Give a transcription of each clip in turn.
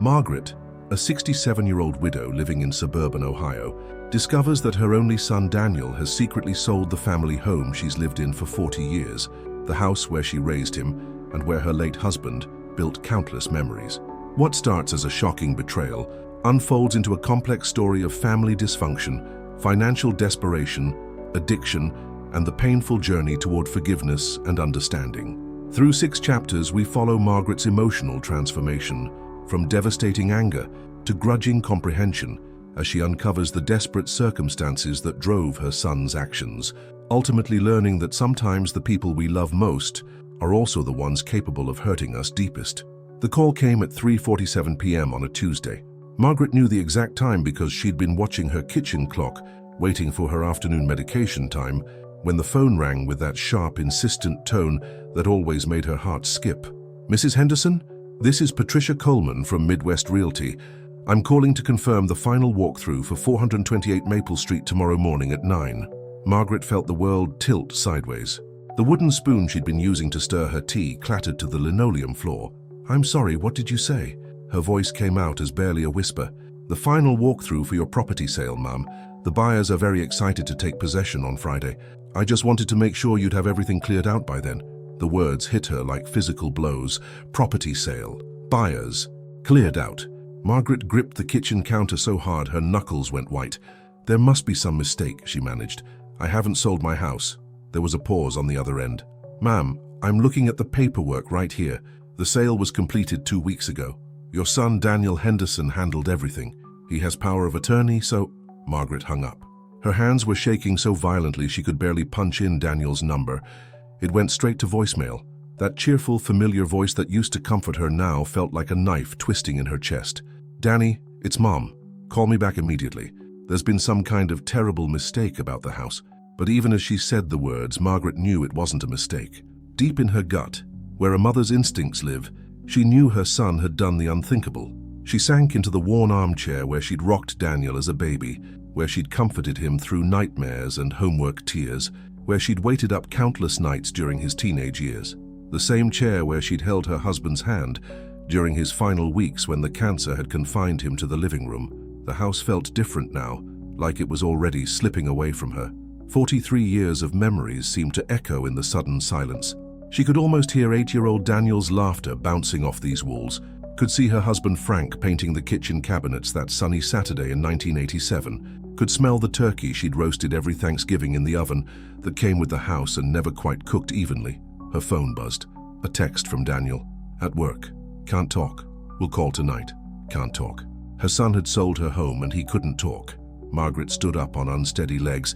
Margaret, a 67-year-old widow living in suburban Ohio, discovers that her only son Daniel has secretly sold the family home she's lived in for 40 years, the house where she raised him and where her late husband built countless memories. What starts as a shocking betrayal unfolds into a complex story of family dysfunction, financial desperation, addiction, and the painful journey toward forgiveness and understanding. Through 6 chapters, we follow Margaret's emotional transformation, from devastating anger to grudging comprehension, as she uncovers the desperate circumstances that drove her son's actions, ultimately learning that sometimes the people we love most are also the ones capable of hurting us deepest. The call came at 3:47 p.m. on a Tuesday. Margaret knew the exact time because she'd been watching her kitchen clock, waiting for her afternoon medication time, when the phone rang with that sharp, insistent tone that always made her heart skip. "Mrs. Henderson? This is Patricia Coleman from Midwest Realty. I'm calling to confirm the final walkthrough for 428 Maple Street tomorrow morning at 9. Margaret felt the world tilt sideways. The wooden spoon she'd been using to stir her tea clattered to the linoleum floor. "I'm sorry, what did you say?" Her voice came out as barely a whisper. "The final walkthrough for your property sale, ma'am. The buyers are very excited to take possession on Friday. I just wanted to make sure you'd have everything cleared out by then." The words hit her like physical blows. Property sale. Buyers. Cleared out. Margaret gripped the kitchen counter so hard her knuckles went white. "There must be some mistake," she managed. "I haven't sold my house." There was a pause on the other end. "Ma'am, I'm looking at the paperwork right here. The sale was completed 2 weeks ago. Your son Daniel Henderson handled everything. He has power of attorney, so—" Margaret hung up. Her hands were shaking so violently she could barely punch in Daniel's number. It went straight to voicemail. That cheerful, familiar voice that used to comfort her now felt like a knife twisting in her chest. "Danny, it's Mom. Call me back immediately. There's been some kind of terrible mistake about the house." But even as she said the words, Margaret knew it wasn't a mistake. Deep in her gut, where a mother's instincts live, she knew her son had done the unthinkable. She sank into the worn armchair where she'd rocked Daniel as a baby, where she'd comforted him through nightmares and homework tears, where she'd waited up countless nights during his teenage years. The same chair where she'd held her husband's hand during his final weeks when the cancer had confined him to the living room. The house felt different now, like it was already slipping away from her. 43 years of memories seemed to echo in the sudden silence. She could almost hear 8-year-old Daniel's laughter bouncing off these walls, could see her husband Frank painting the kitchen cabinets that sunny Saturday in 1987, could smell the turkey she'd roasted every Thanksgiving in the oven that came with the house and never quite cooked evenly. Her phone buzzed. A text from Daniel. "At work. Can't talk. We'll call tonight. Can't talk." Her son had sold her home and he couldn't talk. Margaret stood up on unsteady legs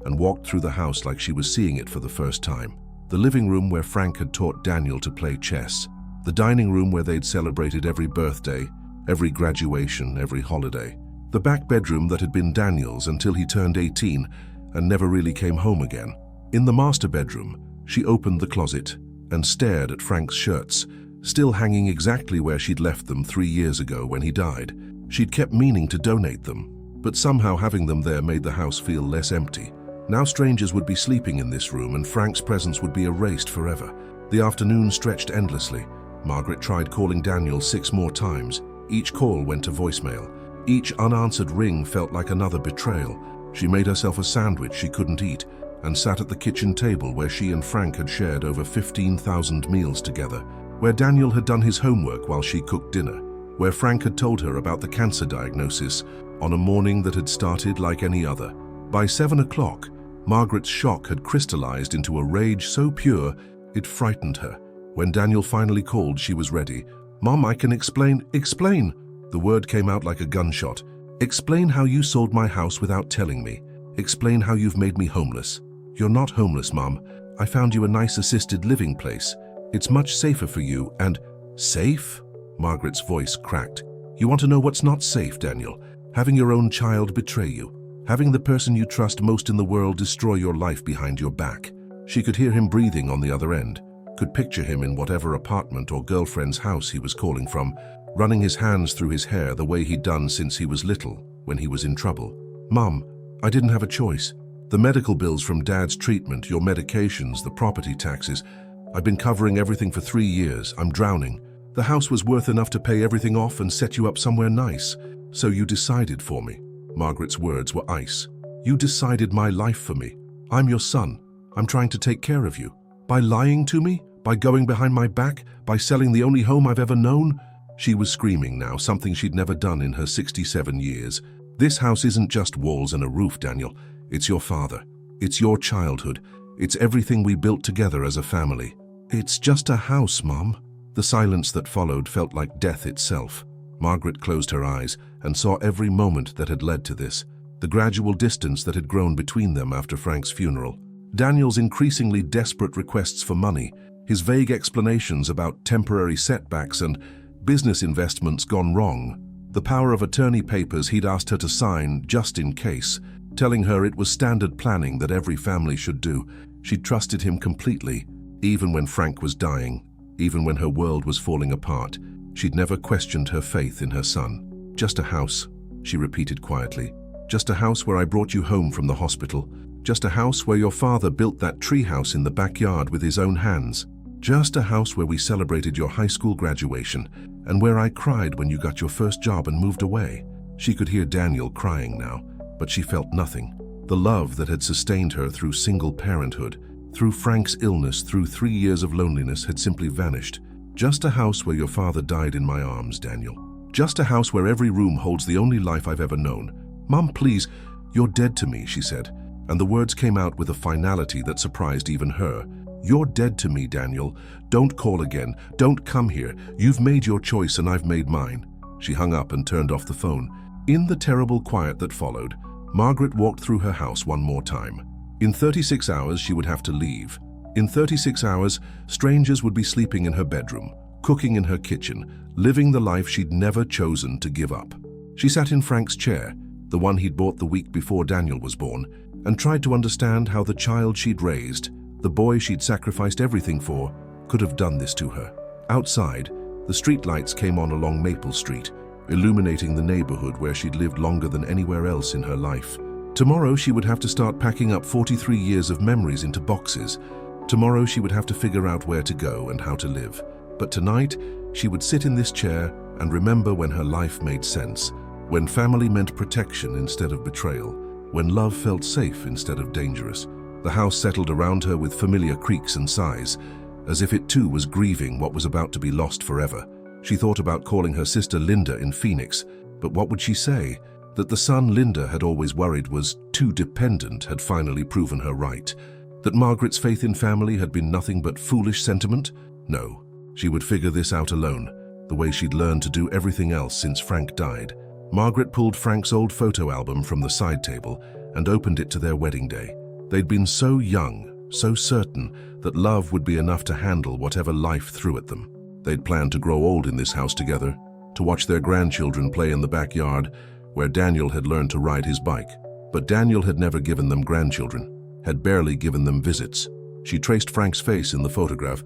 and walked through the house like she was seeing it for the first time. The living room where Frank had taught Daniel to play chess. The dining room where they'd celebrated every birthday, every graduation, every holiday. The back bedroom that had been Daniel's until he turned 18 and never really came home again. In the master bedroom, she opened the closet and stared at Frank's shirts, still hanging exactly where she'd left them 3 years ago when he died. She'd kept meaning to donate them, but somehow having them there made the house feel less empty. Now strangers would be sleeping in this room and Frank's presence would be erased forever. The afternoon stretched endlessly. Margaret tried calling Daniel 6 more times. Each call went to voicemail. Each unanswered ring felt like another betrayal. She made herself a sandwich she couldn't eat and sat at the kitchen table where she and Frank had shared over 15,000 meals together, where Daniel had done his homework while she cooked dinner, where Frank had told her about the cancer diagnosis on a morning that had started like any other. By 7 o'clock, Margaret's shock had crystallized into a rage so pure it frightened her. When Daniel finally called, she was ready. "Mom, I can explain." "Explain!" The word came out like a gunshot. "Explain how you sold my house without telling me. Explain how you've made me homeless." "You're not homeless, Mom. I found you a nice assisted living place. It's much safer for you and—" "Safe?" Margaret's voice cracked. "You want to know what's not safe, Daniel? Having your own child betray you. Having the person you trust most in the world destroy your life behind your back." She could hear him breathing on the other end, could picture him in whatever apartment or girlfriend's house he was calling from, running his hands through his hair the way he'd done since he was little, when he was in trouble. "Mom, I didn't have a choice. The medical bills from Dad's treatment, your medications, the property taxes. I've been covering everything for 3 years. I'm drowning. The house was worth enough to pay everything off and set you up somewhere nice. So you decided for me. Margaret's words were ice. You decided my life for me. I'm your son. I'm trying to take care of you. By lying to me? By going behind my back? By selling the only home I've ever known? She was screaming now, something she'd never done in her 67 years. This house isn't just walls and a roof, Daniel. It's your father. It's your childhood. It's everything we built together as a family. It's just a house, Mom. The silence that followed felt like death itself. Margaret closed her eyes and saw every moment that had led to this, the gradual distance that had grown between them after Frank's funeral. Daniel's increasingly desperate requests for money, his vague explanations about temporary setbacks and business investments gone wrong, the power of attorney papers he'd asked her to sign just in case, telling her it was standard planning that every family should do. She trusted him completely, even when Frank was dying, even when her world was falling apart. She'd never questioned her faith in her son. Just a house, she repeated quietly. Just a house where I brought you home from the hospital. Just a house where your father built that treehouse in the backyard with his own hands. Just a house where we celebrated your high school graduation and where I cried when you got your first job and moved away. She could hear Daniel crying now, but she felt nothing. The love that had sustained her through single parenthood, through Frank's illness, through 3 years of loneliness had simply vanished. Just a house where your father died in my arms, Daniel. Just a house where every room holds the only life I've ever known. Mom, please, you're dead to me, she said, and the words came out with a finality that surprised even her. You're dead to me, Daniel. Don't call again. Don't come here. You've made your choice and I've made mine. She hung up and turned off the phone. In the terrible quiet that followed, Margaret walked through her house one more time. In 36 hours, she would have to leave. In 36 hours, strangers would be sleeping in her bedroom, cooking in her kitchen, living the life she'd never chosen to give up. She sat in Frank's chair, the one he'd bought the week before Daniel was born, and tried to understand how the child she'd raised, the boy she'd sacrificed everything for, could have done this to her. Outside, the streetlights came on along Maple Street, illuminating the neighborhood where she'd lived longer than anywhere else in her life. Tomorrow she would have to start packing up 43 years of memories into boxes. Tomorrow she would have to figure out where to go and how to live. But tonight, she would sit in this chair and remember when her life made sense, when family meant protection instead of betrayal, when love felt safe instead of dangerous. The house settled around her with familiar creaks and sighs, as if it too was grieving what was about to be lost forever. She thought about calling her sister Linda in Phoenix, but what would she say? That the son Linda had always worried was too dependent had finally proven her right. That Margaret's faith in family had been nothing but foolish sentiment? No, she would figure this out alone, the way she'd learned to do everything else since Frank died. Margaret pulled Frank's old photo album from the side table and opened it to their wedding day. They'd been so young, so certain that love would be enough to handle whatever life threw at them. They'd planned to grow old in this house together, to watch their grandchildren play in the backyard where Daniel had learned to ride his bike. But Daniel had never given them grandchildren, had barely given them visits. She traced Frank's face in the photograph,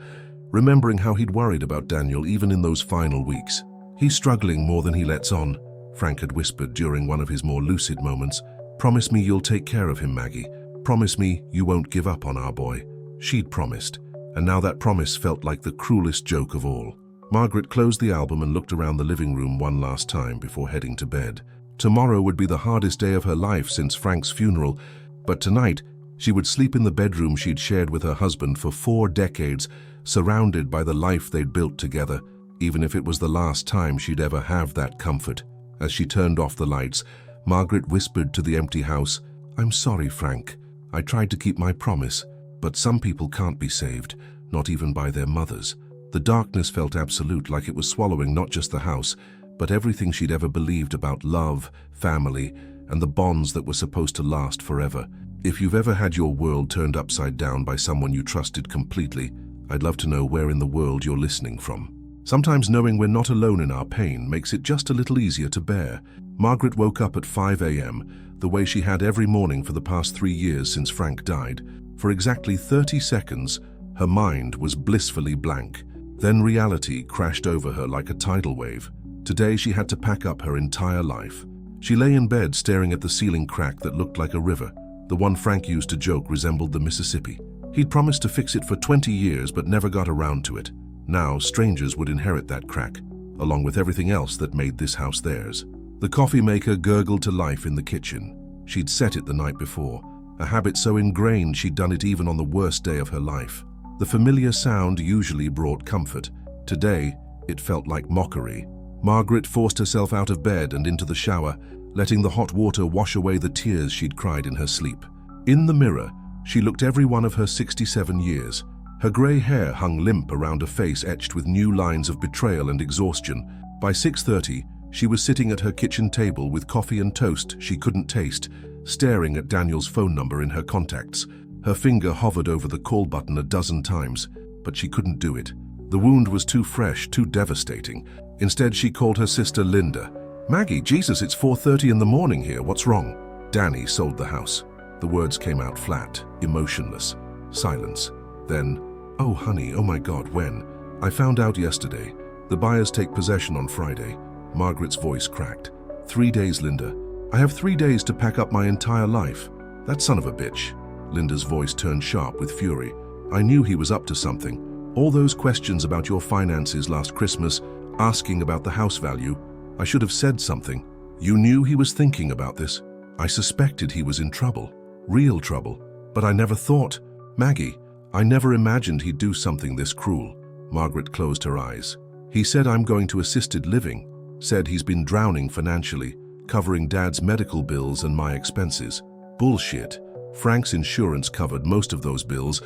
remembering how he'd worried about Daniel even in those final weeks. He's struggling more than he lets on, Frank had whispered during one of his more lucid moments. Promise me you'll take care of him, Maggie. Promise me you won't give up on our boy. She'd promised, and now that promise felt like the cruelest joke of all. Margaret closed the album and looked around the living room one last time before heading to bed. Tomorrow would be the hardest day of her life since Frank's funeral, but tonight she would sleep in the bedroom she'd shared with her husband for 4 decades, surrounded by the life they'd built together, even if it was the last time she'd ever have that comfort. As she turned off the lights, Margaret whispered to the empty house, "I'm sorry, Frank. I tried to keep my promise, but some people can't be saved, not even by their mothers." The darkness felt absolute, like it was swallowing not just the house, but everything she'd ever believed about love, family, and the bonds that were supposed to last forever. If you've ever had your world turned upside down by someone you trusted completely, I'd love to know where in the world you're listening from. Sometimes knowing we're not alone in our pain makes it just a little easier to bear. Margaret woke up at 5 a.m., the way she had every morning for the past 3 years since Frank died. For exactly 30 seconds, her mind was blissfully blank. Then reality crashed over her like a tidal wave. Today she had to pack up her entire life. She lay in bed staring at the ceiling crack that looked like a river. The one Frank used to joke resembled the Mississippi. He'd promised to fix it for 20 years but never got around to it. Now, strangers would inherit that crack, along with everything else that made this house theirs. The coffee maker gurgled to life in the kitchen. She'd set it the night before, a habit so ingrained she'd done it even on the worst day of her life. The familiar sound usually brought comfort. Today, it felt like mockery. Margaret forced herself out of bed and into the shower, letting the hot water wash away the tears she'd cried in her sleep. In the mirror, she looked every one of her 67 years. Her grey hair hung limp around a face etched with new lines of betrayal and exhaustion. By 6:30, she was sitting at her kitchen table with coffee and toast she couldn't taste, staring at Daniel's phone number in her contacts. Her finger hovered over the call button a dozen times, but she couldn't do it. The wound was too fresh, too devastating. Instead, she called her sister Linda. "Maggie, Jesus, it's 4:30 in the morning here. What's wrong?" "Danny sold the house." The words came out flat, emotionless. Silence. Then, "Oh, honey, oh my God, when?" "I found out yesterday. The buyers take possession on Friday." Margaret's voice cracked. 3 days, Linda. I have 3 days to pack up my entire life." "That son of a bitch." Linda's voice turned sharp with fury. "I knew he was up to something. All those questions about your finances last Christmas, asking about the house value. I should have said something. You knew he was thinking about this. I suspected he was in trouble. Real trouble. But I never thought. Maggie, I never imagined he'd do something this cruel." Margaret closed her eyes. "He said I'm going to assisted living. Said he's been drowning financially, covering Dad's medical bills and my expenses. Bullshit. Frank's insurance covered most of those bills,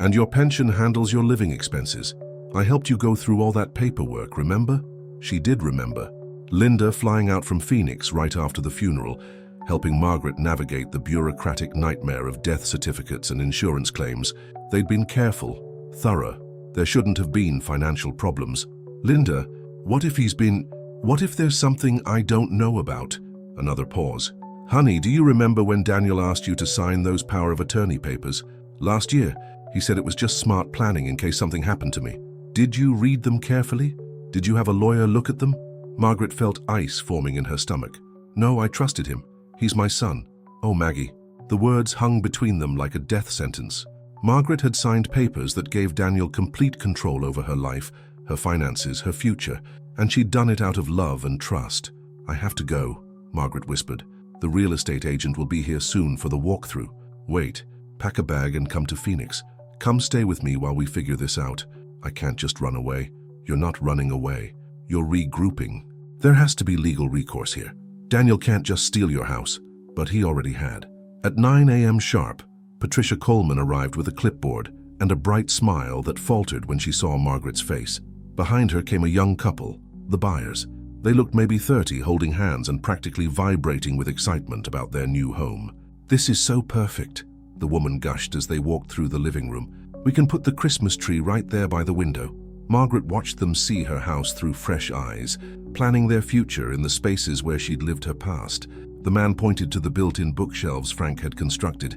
and your pension handles your living expenses. I helped you go through all that paperwork, remember?" She did remember. Linda flying out from Phoenix right after the funeral, helping Margaret navigate the bureaucratic nightmare of death certificates and insurance claims. They'd been careful, thorough. There shouldn't have been financial problems. "Linda, what if there's something I don't know about?" Another pause. "Honey, do you remember when Daniel asked you to sign those power of attorney papers? Last year, he said it was just smart planning in case something happened to me. Did you read them carefully? Did you have a lawyer look at them?" Margaret felt ice forming in her stomach. "No, I trusted him. He's my son." "Oh, Maggie." The words hung between them like a death sentence. Margaret had signed papers that gave Daniel complete control over her life, her finances, her future, and she'd done it out of love and trust. "I have to go," Margaret whispered. "The real estate agent will be here soon for the walkthrough. Wait, pack a bag and come to Phoenix. Come stay with me while we figure this out. I can't just run away." "You're not running away. You're regrouping. There has to be legal recourse here. Daniel can't just steal your house." But he already had. At 9 a.m. sharp, Patricia Coleman arrived with a clipboard and a bright smile that faltered when she saw Margaret's face. Behind her came a young couple, the buyers. They looked maybe 30, holding hands and practically vibrating with excitement about their new home. "This is so perfect," the woman gushed as they walked through the living room. "We can put the Christmas tree right there by the window." Margaret watched them see her house through fresh eyes, planning their future in the spaces where she'd lived her past. The man pointed to the built-in bookshelves Frank had constructed.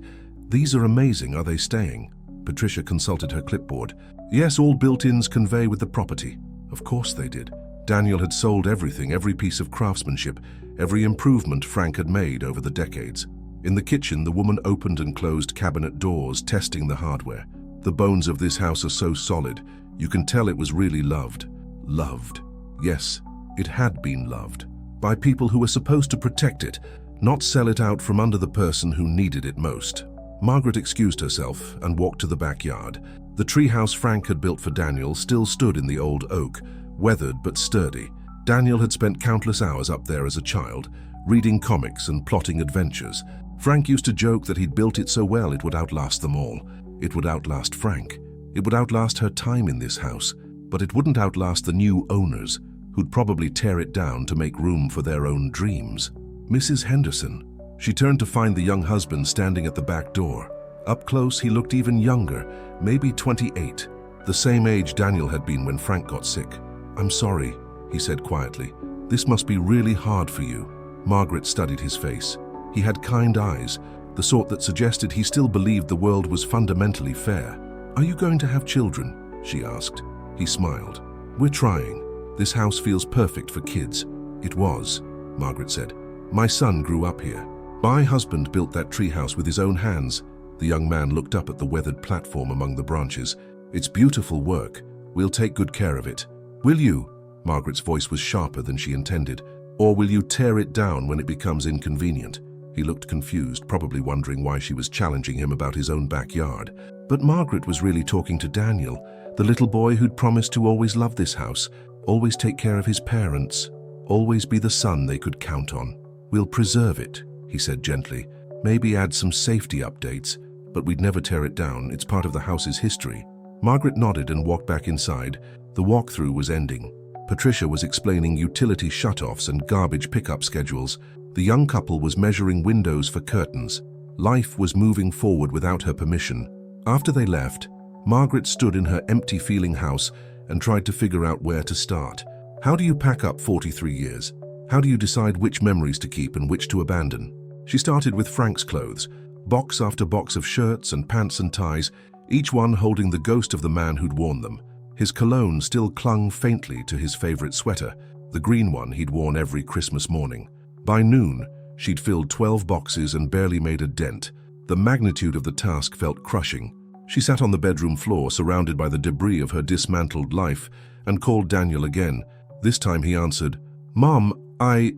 "These are amazing. Are they staying?" Patricia consulted her clipboard. "Yes, all built-ins convey with the property." Of course they did. Daniel had sold everything, every piece of craftsmanship, every improvement Frank had made over the decades. In the kitchen, the woman opened and closed cabinet doors, testing the hardware. "The bones of this house are so solid. You can tell it was really loved." Loved. Yes, it had been loved. By people who were supposed to protect it, not sell it out from under the person who needed it most. Margaret excused herself and walked to the backyard. The treehouse Frank had built for Daniel still stood in the old oak, weathered but sturdy. Daniel had spent countless hours up there as a child, reading comics and plotting adventures. Frank used to joke that he'd built it so well it would outlast them all. It would outlast Frank. It would outlast her time in this house, but it wouldn't outlast the new owners, who'd probably tear it down to make room for their own dreams. Mrs. Henderson. She turned to find the young husband standing at the back door. Up close, he looked even younger, maybe 28, the same age Daniel had been when Frank got sick. "I'm sorry," he said quietly. "This must be really hard for you." Margaret studied his face. He had kind eyes, the sort that suggested he still believed the world was fundamentally fair. "Are you going to have children?" she asked. He smiled. "We're trying. This house feels perfect for kids." "It was," Margaret said. "My son grew up here. My husband built that treehouse with his own hands." The young man looked up at the weathered platform among the branches. "It's beautiful work. We'll take good care of it. Will you?" Margaret's voice was sharper than she intended. "Or will you tear it down when it becomes inconvenient?" He looked confused, probably wondering why she was challenging him about his own backyard. But Margaret was really talking to Daniel, the little boy who'd promised to always love this house, always take care of his parents, always be the son they could count on. "We'll preserve it," he said gently. "Maybe add some safety updates, but we'd never tear it down. It's part of the house's history." Margaret nodded and walked back inside. The walkthrough was ending. Patricia was explaining utility shutoffs and garbage pickup schedules. The young couple was measuring windows for curtains. Life was moving forward without her permission. After they left, Margaret stood in her empty-feeling house and tried to figure out where to start. How do you pack up 43 years? How do you decide which memories to keep and which to abandon? She started with Frank's clothes, box after box of shirts and pants and ties, each one holding the ghost of the man who'd worn them. His cologne still clung faintly to his favorite sweater, the green one he'd worn every Christmas morning. By noon, she'd filled 12 boxes and barely made a dent. The magnitude of the task felt crushing. She sat on the bedroom floor, surrounded by the debris of her dismantled life, and called Daniel again. This time he answered. "Mom, I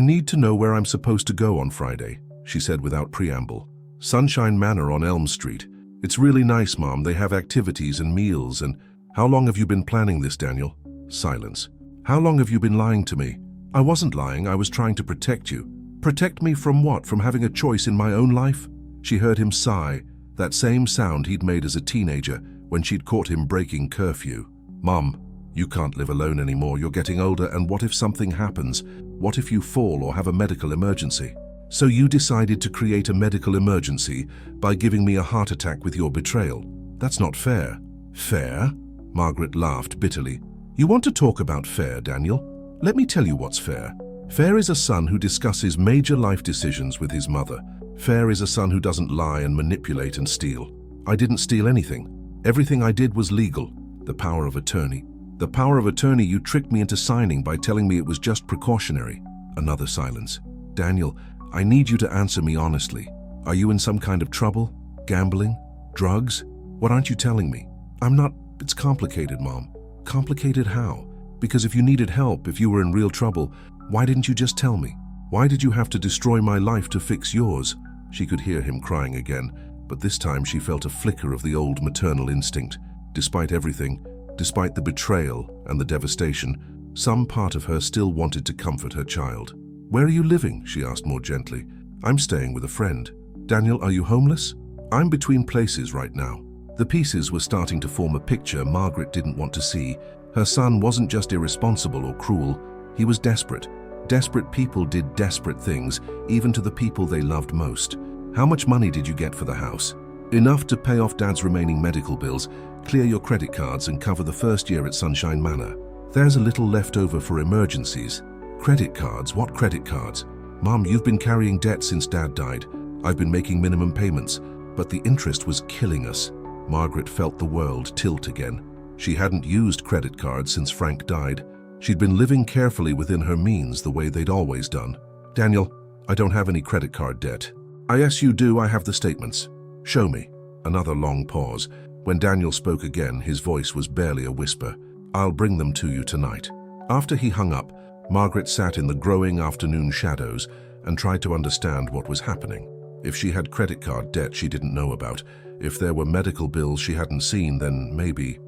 need to know where I'm supposed to go on Friday," she said without preamble. "Sunshine Manor on Elm Street. It's really nice, Mom. They have activities and meals and..." "How long have you been planning this, Daniel?" Silence. "How long have you been lying to me?" "I wasn't lying. I was trying to protect you." "Protect me from what? From having a choice in my own life?" She heard him sigh, that same sound he'd made as a teenager when she'd caught him breaking curfew. "Mom, you can't live alone anymore. You're getting older, and what if something happens? What if you fall or have a medical emergency? So you decided to create a medical emergency by giving me a heart attack with your betrayal. That's not fair." "Fair?" Margaret laughed bitterly. "You want to talk about fair, Daniel? Let me tell you what's fair. Fair is a son who discusses major life decisions with his mother. Fair is a son who doesn't lie and manipulate and steal. I didn't steal anything. Everything I did was legal. The power of attorney. The power of attorney you tricked me into signing by telling me it was just precautionary." Another silence. "Daniel, I need you to answer me honestly. Are you in some kind of trouble? Gambling? Drugs? What aren't you telling me?" "I'm not. It's complicated, Mom." "Complicated how? Because if you needed help, if you were in real trouble, why didn't you just tell me? Why did you have to destroy my life to fix yours?" She could hear him crying again, but this time she felt a flicker of the old maternal instinct. Despite everything, despite the betrayal and the devastation, some part of her still wanted to comfort her child. "Where are you living?" she asked more gently. "I'm staying with a friend." "Daniel, are you homeless?" "I'm between places right now." The pieces were starting to form a picture Margaret didn't want to see. Her son wasn't just irresponsible or cruel, he was desperate. Desperate people did desperate things, even to the people they loved most. "How much money did you get for the house?" "Enough to pay off Dad's remaining medical bills, clear your credit cards and cover the first year at Sunshine Manor. There's a little left over for emergencies." "Credit cards? What credit cards?" "Mom, you've been carrying debt since Dad died. I've been making minimum payments, but the interest was killing us." Margaret felt the world tilt again. She hadn't used credit cards since Frank died. She'd been living carefully within her means the way they'd always done. "Daniel, I don't have any credit card debt." "Yes, you do. I have the statements." "Show me." Another long pause. When Daniel spoke again, his voice was barely a whisper. "I'll bring them to you tonight." After he hung up, Margaret sat in the growing afternoon shadows and tried to understand what was happening. If she had credit card debt she didn't know about, if there were medical bills she hadn't seen, then maybe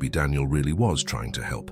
Daniel really was trying to help.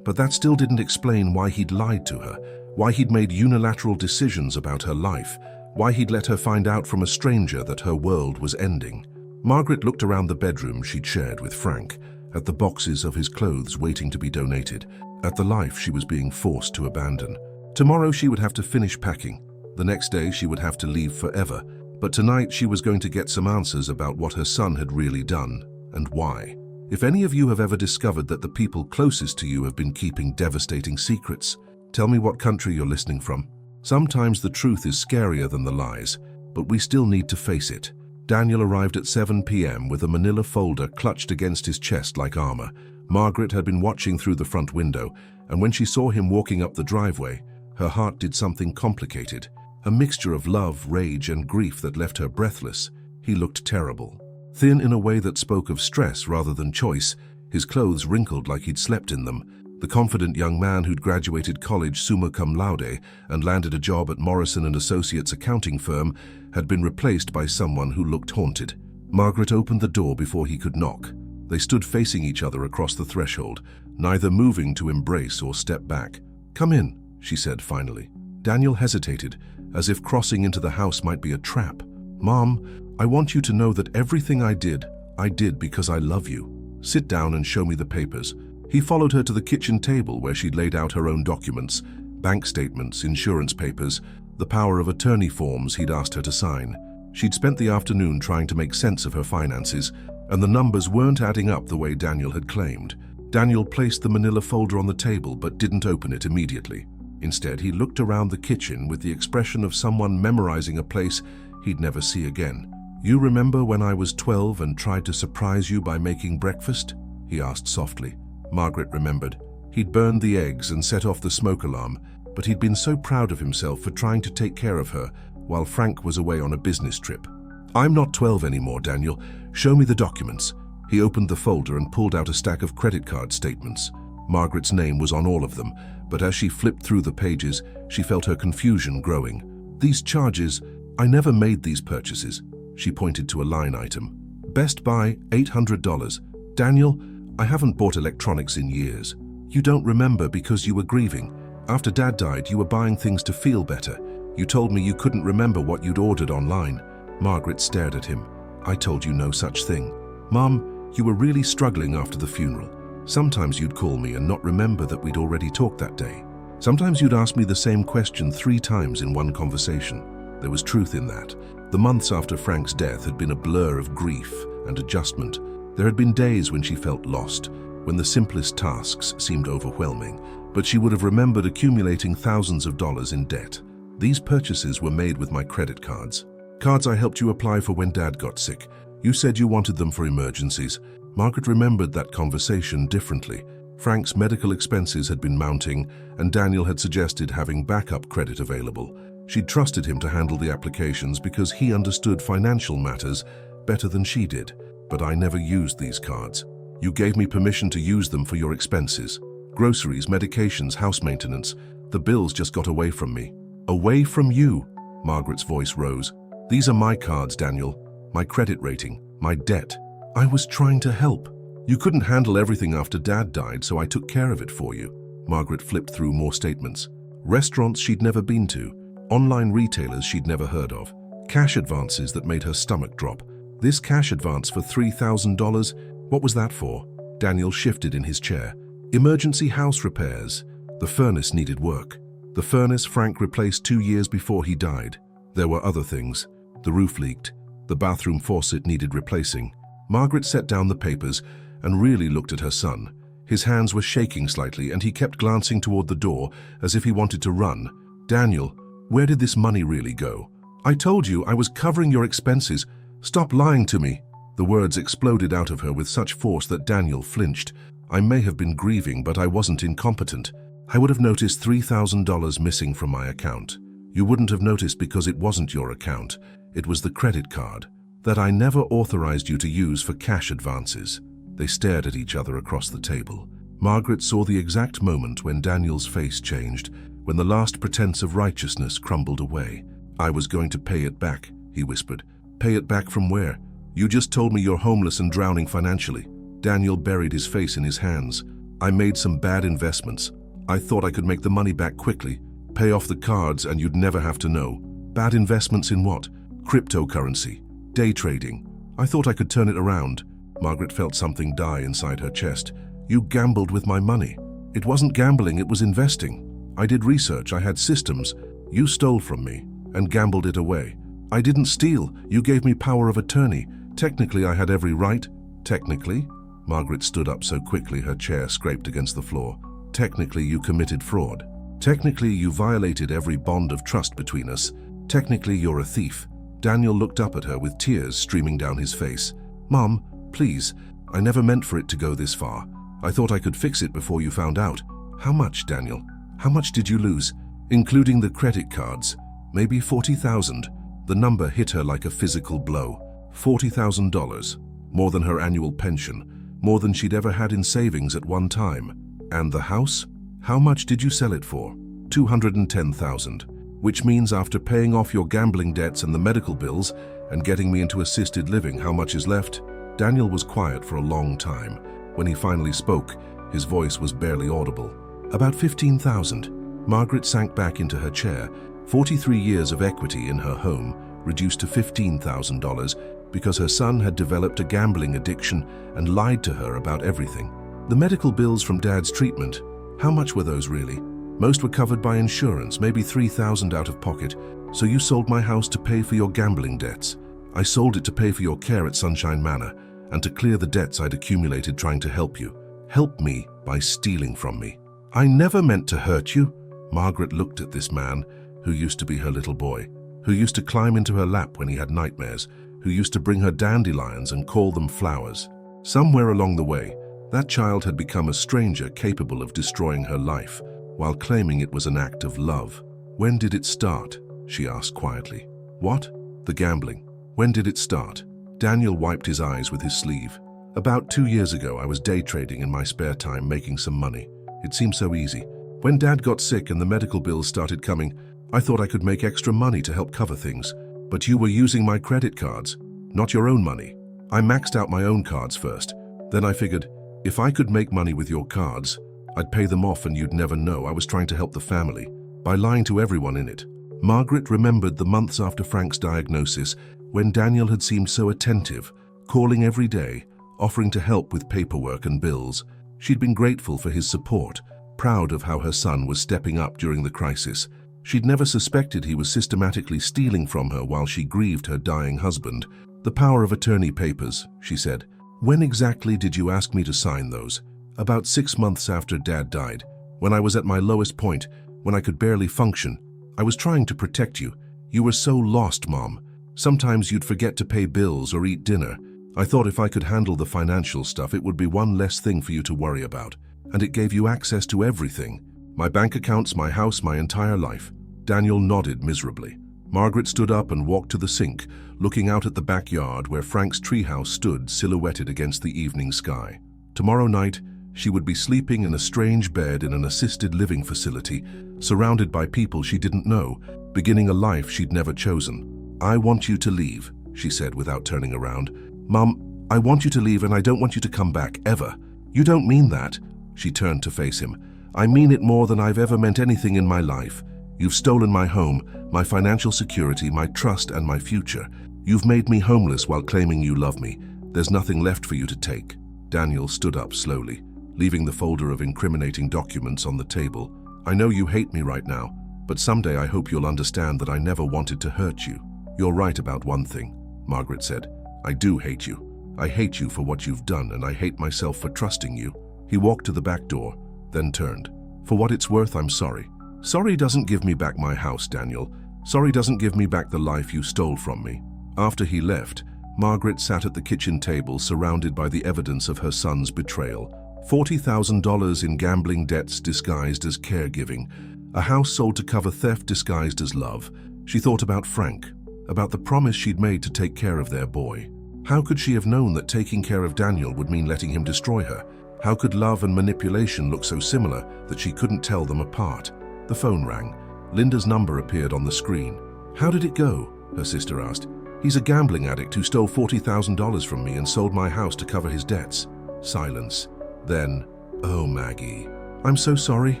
But that still didn't explain why he'd lied to her, why he'd made unilateral decisions about her life, why he'd let her find out from a stranger that her world was ending. Margaret looked around the bedroom she'd shared with Frank, at the boxes of his clothes waiting to be donated, at the life she was being forced to abandon. Tomorrow she would have to finish packing. The next day she would have to leave forever. But tonight she was going to get some answers about what her son had really done, and why. If any of you have ever discovered that the people closest to you have been keeping devastating secrets, tell me what country you're listening from. Sometimes the truth is scarier than the lies, but we still need to face it. Daniel arrived at 7 p.m. with a manila folder clutched against his chest like armor. Margaret had been watching through the front window, and when she saw him walking up the driveway, her heart did something complicated. A mixture of love, rage, and grief that left her breathless. He looked terrible. Thin in a way that spoke of stress rather than choice, his clothes wrinkled like he'd slept in them. The confident young man who'd graduated college summa cum laude and landed a job at Morrison & Associates accounting firm had been replaced by someone who looked haunted. Margaret opened the door before he could knock. They stood facing each other across the threshold, neither moving to embrace or step back. "Come in," she said finally. Daniel hesitated, as if crossing into the house might be a trap. "Mom, I want you to know that everything I did because I love you. Sit down and show me the papers." He followed her to the kitchen table where she'd laid out her own documents, bank statements, insurance papers, the power of attorney forms he'd asked her to sign. She'd spent the afternoon trying to make sense of her finances, and the numbers weren't adding up the way Daniel had claimed. Daniel placed the manila folder on the table but didn't open it immediately. Instead, he looked around the kitchen with the expression of someone memorizing a place he'd never see again. "You remember when I was 12 and tried to surprise you by making breakfast?" he asked softly. Margaret remembered. He'd burned the eggs and set off the smoke alarm, but he'd been so proud of himself for trying to take care of her while Frank was away on a business trip. "I'm not 12 anymore, Daniel. Show me the documents." He opened the folder and pulled out a stack of credit card statements. Margaret's name was on all of them, but as she flipped through the pages, she felt her confusion growing. "These charges, I never made these purchases." She pointed to a line item. "Best Buy, $800. Daniel, I haven't bought electronics in years." "You don't remember because you were grieving. After Dad died, you were buying things to feel better. You told me you couldn't remember what you'd ordered online." Margaret stared at him. "I told you no such thing." "Mom, you were really struggling after the funeral. Sometimes you'd call me and not remember that we'd already talked that day. Sometimes you'd ask me the same question 3 times in one conversation." There was truth in that. The months after Frank's death had been a blur of grief and adjustment. There had been days when she felt lost, when the simplest tasks seemed overwhelming, but she would have remembered accumulating thousands of dollars in debt. "These purchases were made with my credit cards. Cards I helped you apply for when Dad got sick. You said you wanted them for emergencies." Margaret remembered that conversation differently. Frank's medical expenses had been mounting, and Daniel had suggested having backup credit available. She'd trusted him to handle the applications because he understood financial matters better than she did. "But I never used these cards. You gave me permission to use them for your expenses. Groceries, medications, house maintenance. The bills just got away from me." "Away from you?" Margaret's voice rose. "These are my cards, Daniel. My credit rating, my debt. I was trying to help. You couldn't handle everything after Dad died, so I took care of it for you." Margaret flipped through more statements. Restaurants she'd never been to, online retailers she'd never heard of, cash advances that made her stomach drop. This cash advance for $3,000, what was that for? Daniel shifted in his chair. "Emergency house repairs. The furnace needed work. The furnace Frank replaced 2 years before he died. There were other things. The roof leaked. The bathroom faucet needed replacing." Margaret set down the papers and really looked at her son. His hands were shaking slightly and he kept glancing toward the door as if he wanted to run. "Daniel, where did this money really go?" "I told you I was covering your expenses. Stop lying to me." The words exploded out of her with such force that Daniel flinched. "I may have been grieving, but I wasn't incompetent. I would have noticed $3,000 missing from my account. You wouldn't have noticed because it wasn't your account. It was the credit card that I never authorized you to use for cash advances." They stared at each other across the table. Margaret saw the exact moment when Daniel's face changed, when the last pretense of righteousness crumbled away. "I was going to pay it back," he whispered. "Pay it back from where? You just told me you're homeless and drowning financially." Daniel buried his face in his hands. "I made some bad investments. I thought I could make the money back quickly, pay off the cards, and you'd never have to know." "Bad investments in what?" "Cryptocurrency. Day trading. I thought I could turn it around." Margaret felt something die inside her chest. "You gambled with my money." "It wasn't gambling, it was investing. I did research, I had systems. You stole from me and gambled it away." "I didn't steal. You gave me power of attorney. Technically, I had every right." "Technically?" Margaret stood up so quickly her chair scraped against the floor. "Technically, you committed fraud. Technically, you violated every bond of trust between us. Technically, you're a thief." Daniel looked up at her with tears streaming down his face. "Mom, please, I never meant for it to go this far. I thought I could fix it before you found out." "How much, Daniel? How much did you lose?" "Including the credit cards, maybe 40,000. The number hit her like a physical blow. $40,000, more than her annual pension, more than she'd ever had in savings at one time. And the house? How much did you sell it for? $210,000, which means after paying off your gambling debts and the medical bills and getting me into assisted living, how much is left? Daniel was quiet for a long time. When he finally spoke, his voice was barely audible. About $15,000. Margaret sank back into her chair. 43 years of equity in her home reduced to $15,000 because her son had developed a gambling addiction and lied to her about everything. The medical bills from Dad's treatment, how much were those really? Most were covered by insurance, maybe $3,000 out of pocket. So you sold my house to pay for your gambling debts. I sold it to pay for your care at Sunshine Manor and to clear the debts I'd accumulated trying to help you. Help me by stealing from me. I never meant to hurt you. Margaret looked at this man who used to be her little boy, who used to climb into her lap when he had nightmares, who used to bring her dandelions and call them flowers. Somewhere along the way, that child had become a stranger capable of destroying her life, while claiming it was an act of love. When did it start? She asked quietly. What? The gambling. When did it start? Daniel wiped his eyes with his sleeve. About 2 years ago, I was day trading in my spare time, making some money. It seemed so easy. When Dad got sick and the medical bills started coming, I thought I could make extra money to help cover things. But you were using my credit cards, not your own money. I maxed out my own cards first. Then I figured, if I could make money with your cards, I'd pay them off and you'd never know I was trying to help the family by lying to everyone in it. Margaret remembered the months after Frank's diagnosis when Daniel had seemed so attentive, calling every day, offering to help with paperwork and bills. She'd been grateful for his support, proud of how her son was stepping up during the crisis. She'd never suspected he was systematically stealing from her while she grieved her dying husband. The power of attorney papers, she said. When exactly did you ask me to sign those? About 6 months after Dad died, when I was at my lowest point, when I could barely function. I was trying to protect you. You were so lost, Mom. Sometimes you'd forget to pay bills or eat dinner. I thought if I could handle the financial stuff, it would be one less thing for you to worry about. And it gave you access to everything. My bank accounts, my house, my entire life. Daniel nodded miserably. Margaret stood up and walked to the sink, looking out at the backyard where Frank's treehouse stood silhouetted against the evening sky. Tomorrow night, she would be sleeping in a strange bed in an assisted living facility, surrounded by people she didn't know, beginning a life she'd never chosen. I want you to leave, she said without turning around. Mum, I want you to leave and I don't want you to come back, ever. You don't mean that. She turned to face him. I mean it more than I've ever meant anything in my life. You've stolen my home, my financial security, my trust, and my future. You've made me homeless while claiming you love me. There's nothing left for you to take. Daniel stood up slowly, leaving the folder of incriminating documents on the table. I know you hate me right now, but someday I hope you'll understand that I never wanted to hurt you. You're right about one thing, Margaret said. I do hate you. I hate you for what you've done, and I hate myself for trusting you. He walked to the back door, then turned. For what it's worth, I'm sorry. Sorry doesn't give me back my house, Daniel. Sorry doesn't give me back the life you stole from me. After he left, Margaret sat at the kitchen table surrounded by the evidence of her son's betrayal. $40,000 in gambling debts disguised as caregiving. A house sold to cover theft disguised as love. She thought about Frank, about the promise she'd made to take care of their boy. How could she have known that taking care of Daniel would mean letting him destroy her? How could love and manipulation look so similar that she couldn't tell them apart? The phone rang. Linda's number appeared on the screen. How did it go? Her sister asked. He's a gambling addict who stole $40,000 from me and sold my house to cover his debts. Silence. Then, oh, Maggie, I'm so sorry.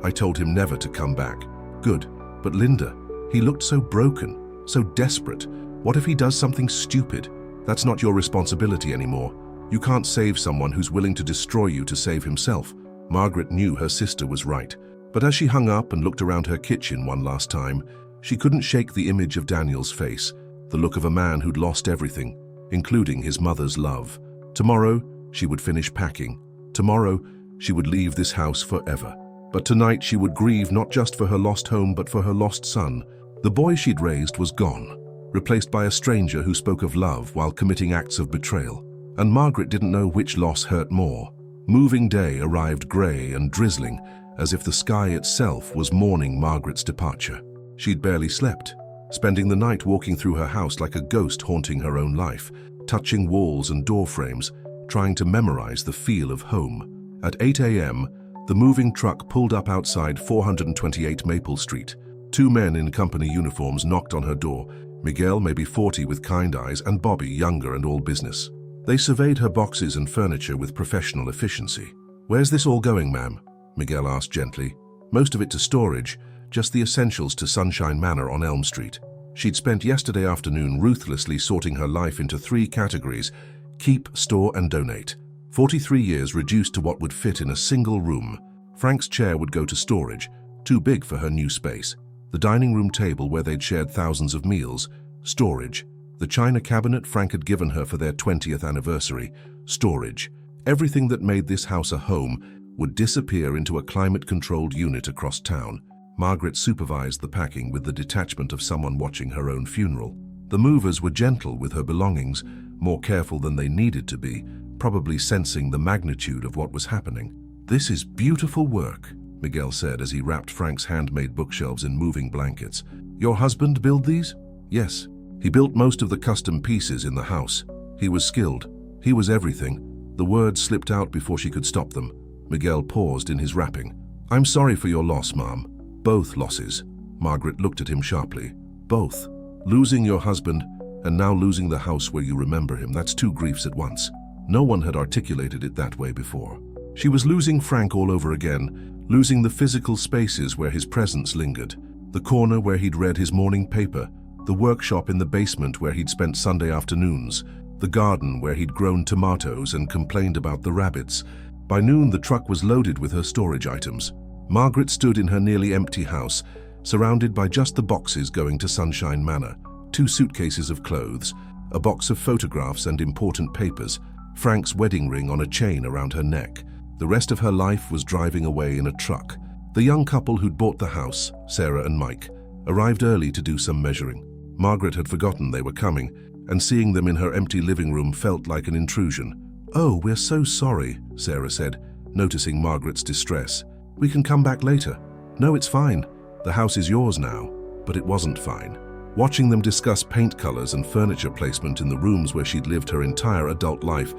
I told him never to come back. Good. But Linda, he looked so broken, so desperate. What if he does something stupid? That's not your responsibility anymore. You can't save someone who's willing to destroy you to save himself. Margaret knew her sister was right. But as she hung up and looked around her kitchen one last time, she couldn't shake the image of Daniel's face, the look of a man who'd lost everything, including his mother's love. Tomorrow, she would finish packing. Tomorrow, she would leave this house forever. But tonight, she would grieve not just for her lost home, but for her lost son. The boy she'd raised was gone, replaced by a stranger who spoke of love while committing acts of betrayal. And Margaret didn't know which loss hurt more. Moving day arrived grey and drizzling, as if the sky itself was mourning Margaret's departure. She'd barely slept, spending the night walking through her house like a ghost haunting her own life, touching walls and door frames, trying to memorize the feel of home. At 8 a.m., the moving truck pulled up outside 428 Maple Street. Two men in company uniforms knocked on her door. Miguel, maybe 40 with kind eyes, and Bobby, younger and all business. They surveyed her boxes and furniture with professional efficiency. "Where's this all going, ma'am?" Miguel asked gently. "Most of it to storage, just the essentials to Sunshine Manor on Elm Street." She'd spent yesterday afternoon ruthlessly sorting her life into 3 categories: keep, store, and donate. 43 years reduced to what would fit in a single room. Frank's chair would go to storage, too big for her new space. The dining room table where they'd shared thousands of meals, storage. The china cabinet Frank had given her for their 20th anniversary, storage. Everything that made this house a home would disappear into a climate-controlled unit across town. Margaret supervised the packing with the detachment of someone watching her own funeral. The movers were gentle with her belongings, more careful than they needed to be, probably sensing the magnitude of what was happening. "This is beautiful work," Miguel said as he wrapped Frank's handmade bookshelves in moving blankets. "Your husband built these?" "Yes. He built most of the custom pieces in the house. He was skilled. He was everything." The words slipped out before she could stop them. Miguel paused in his wrapping. "I'm sorry for your loss, Mom." "Both losses." Margaret looked at him sharply. "Both. Losing your husband and now losing the house where you remember him, that's 2 griefs at once." No one had articulated it that way before. She was losing Frank all over again, losing the physical spaces where his presence lingered. The corner where he'd read his morning paper, the workshop in the basement where he'd spent Sunday afternoons, the garden where he'd grown tomatoes and complained about the rabbits. By noon, the truck was loaded with her storage items. Margaret stood in her nearly empty house, surrounded by just the boxes going to Sunshine Manor. 2 suitcases of clothes, a box of photographs and important papers, Frank's wedding ring on a chain around her neck. The rest of her life was driving away in a truck. The young couple who'd bought the house, Sarah and Mike, arrived early to do some measuring. Margaret had forgotten they were coming, and seeing them in her empty living room felt like an intrusion. "Oh, we're so sorry," Sarah said, noticing Margaret's distress. "We can come back later." "No, it's fine. The house is yours now." But it wasn't fine. Watching them discuss paint colors and furniture placement in the rooms where she'd lived her entire adult life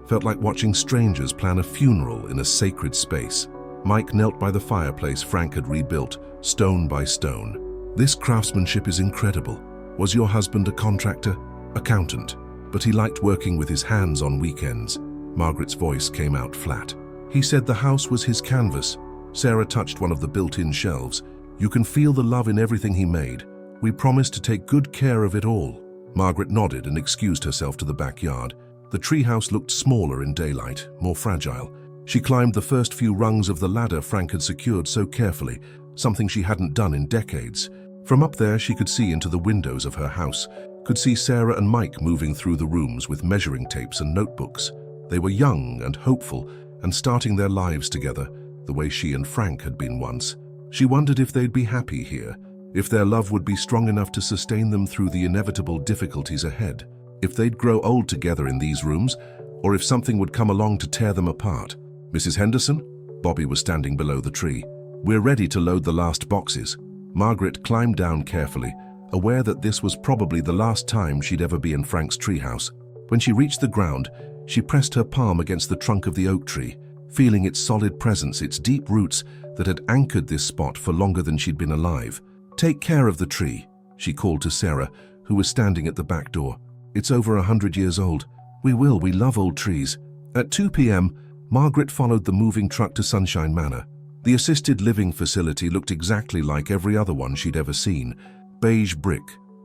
felt like watching strangers plan a funeral in a sacred space. Mike knelt by the fireplace Frank had rebuilt, stone by stone. "This craftsmanship is incredible. Was your husband a contractor?" "Accountant, but he liked working with his hands on weekends." Margaret's voice came out flat. "He said the house was his canvas." Sarah touched one of the built-in shelves. "You can feel the love in everything he made. We promised to take good care of it all." Margaret nodded and excused herself to the backyard. The treehouse looked smaller in daylight, more fragile. She climbed the first few rungs of the ladder Frank had secured so carefully, something she hadn't done in decades. From up there she could see into the windows of her house, could see Sarah and Mike moving through the rooms with measuring tapes and notebooks. They were young and hopeful and starting their lives together, the way she and Frank had been once. She wondered if they'd be happy here, if their love would be strong enough to sustain them through the inevitable difficulties ahead, if they'd grow old together in these rooms, or if something would come along to tear them apart. "Mrs. Henderson?" Bobby was standing below the tree. "We're ready to load the last boxes." Margaret climbed down carefully, aware that this was probably the last time she'd ever be in Frank's treehouse. When she reached the ground, she pressed her palm against the trunk of the oak tree, feeling its solid presence, its deep roots that had anchored this spot for longer than she'd been alive. "Take care of the tree," she called to Sarah, who was standing at the back door. "It's over 100 years old. We will, we love old trees." At 2 p.m., Margaret followed the moving truck to Sunshine Manor. The assisted living facility looked exactly like every other one she'd ever seen. Beige brick,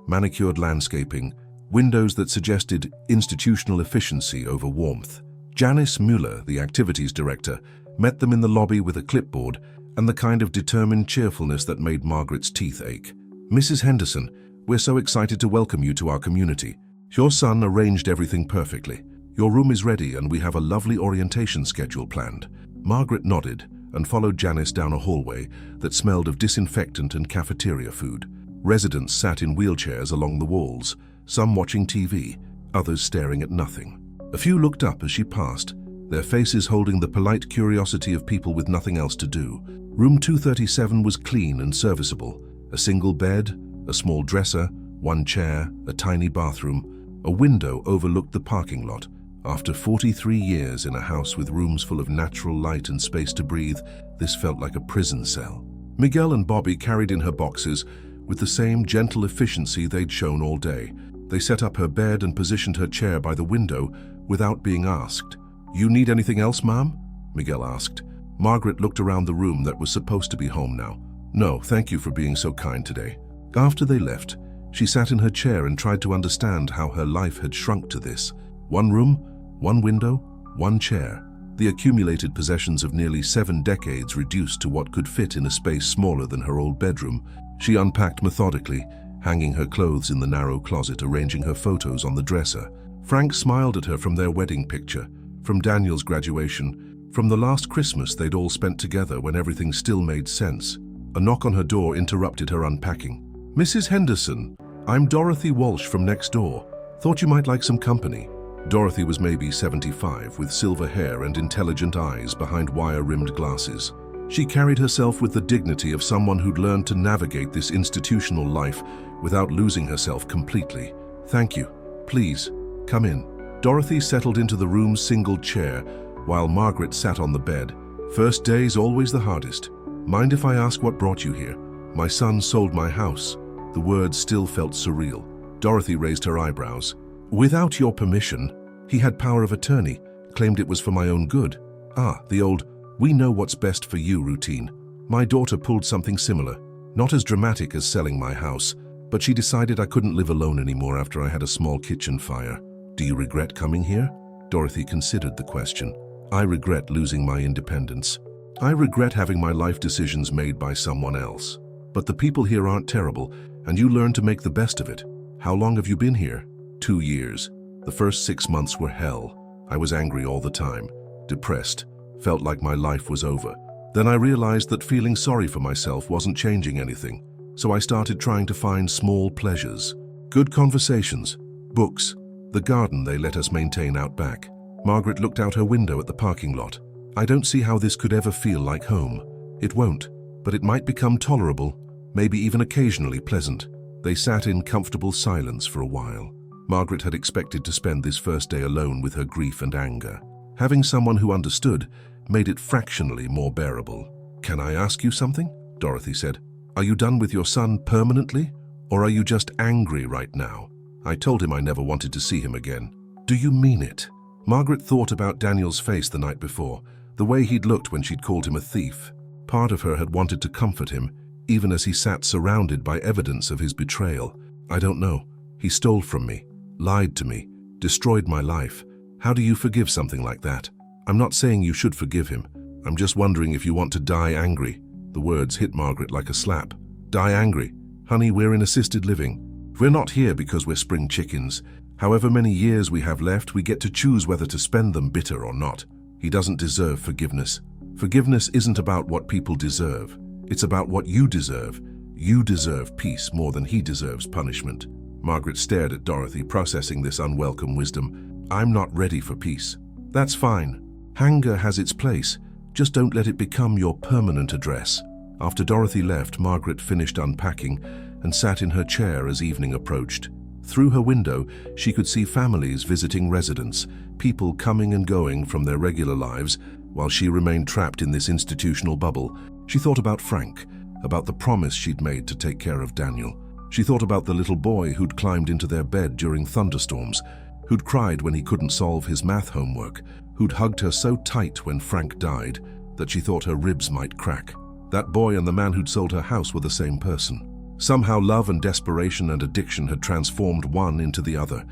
manicured landscaping, windows that suggested institutional efficiency over warmth. Janice Mueller, the activities director, met them in the lobby with a clipboard and the kind of determined cheerfulness that made Margaret's teeth ache. "Mrs. Henderson, we're so excited to welcome you to our community. Your son arranged everything perfectly. Your room is ready and we have a lovely orientation schedule planned." Margaret nodded and followed Janice down a hallway that smelled of disinfectant and cafeteria food. Residents sat in wheelchairs along the walls, some watching TV, others staring at nothing. A few looked up as she passed, their faces holding the polite curiosity of people with nothing else to do. Room 237 was clean and serviceable. A single bed, a small dresser, one chair, a tiny bathroom. A window overlooked the parking lot. After 43 years in a house with rooms full of natural light and space to breathe, this felt like a prison cell. Miguel and Bobby carried in her boxes with the same gentle efficiency they'd shown all day. They set up her bed and positioned her chair by the window without being asked. "You need anything else, Ma'am?" Miguel asked. Margaret looked around the room that was supposed to be home now. "No, thank you for being so kind today." After they left, she sat in her chair and tried to understand how her life had shrunk to this. One room, one window, one chair. The accumulated possessions of nearly 7 decades reduced to what could fit in a space smaller than her old bedroom. She unpacked methodically, hanging her clothes in the narrow closet, arranging her photos on the dresser. Frank smiled at her from their wedding picture, from Daniel's graduation, from the last Christmas they'd all spent together when everything still made sense. A knock on her door interrupted her unpacking. "Mrs. Henderson, I'm Dorothy Walsh from next door. Thought you might like some company." Dorothy was maybe 75, with silver hair and intelligent eyes behind wire-rimmed glasses. She carried herself with the dignity of someone who'd learned to navigate this institutional life without losing herself completely. "Thank you. Please, come in." Dorothy settled into the room's single chair, while Margaret sat on the bed. "First day's always the hardest. Mind if I ask what brought you here?" "My son sold my house." The words still felt surreal. Dorothy raised her eyebrows. "Without your permission? He had power of attorney, claimed it was for my own good." "Ah, the old, we know what's best for you routine. My daughter pulled something similar. Not as dramatic as selling my house, but she decided I couldn't live alone anymore after I had a small kitchen fire." "Do you regret coming here?" Dorothy considered the question. "I regret losing my independence. I regret having my life decisions made by someone else. But the people here aren't terrible, and you learn to make the best of it." "How long have you been here?" 2 years. The first 6 months were hell. I was angry all the time, depressed, felt like my life was over. Then I realized that feeling sorry for myself wasn't changing anything, so I started trying to find small pleasures. Good conversations, books, the garden they let us maintain out back. Margaret looked out her window at the parking lot. "I don't see how this could ever feel like home." "It won't, but it might become tolerable, maybe even occasionally pleasant." They sat in comfortable silence for a while. Margaret had expected to spend this first day alone with her grief and anger. Having someone who understood made it fractionally more bearable. "Can I ask you something?" Dorothy said. "Are you done with your son permanently, or are you just angry right now?" "I told him I never wanted to see him again." "Do you mean it?" Margaret thought about Daniel's face the night before, the way he'd looked when she'd called him a thief. Part of her had wanted to comfort him, even as he sat surrounded by evidence of his betrayal. "I don't know. He stole from me, lied to me, destroyed my life. How do you forgive something like that?" "I'm not saying you should forgive him. I'm just wondering if you want to die angry." The words hit Margaret like a slap. "Die angry? Honey, we're in assisted living. We're not here because we're spring chickens. However many years we have left, we get to choose whether to spend them bitter or not. He doesn't deserve forgiveness. Forgiveness isn't about what people deserve. It's about what you deserve. You deserve peace more than he deserves punishment." Margaret stared at Dorothy, processing this unwelcome wisdom. "I'm not ready for peace." "That's fine. Anger has its place. Just don't let it become your permanent address." After Dorothy left, Margaret finished unpacking and sat in her chair as evening approached. Through her window, she could see families visiting residents, people coming and going from their regular lives, while she remained trapped in this institutional bubble. She thought about Frank, about the promise she'd made to take care of Daniel. She thought about the little boy who'd climbed into their bed during thunderstorms, who'd cried when he couldn't solve his math homework, who'd hugged her so tight when Frank died that she thought her ribs might crack. That boy and the man who'd sold her house were the same person. Somehow love and desperation and addiction had transformed one into the other.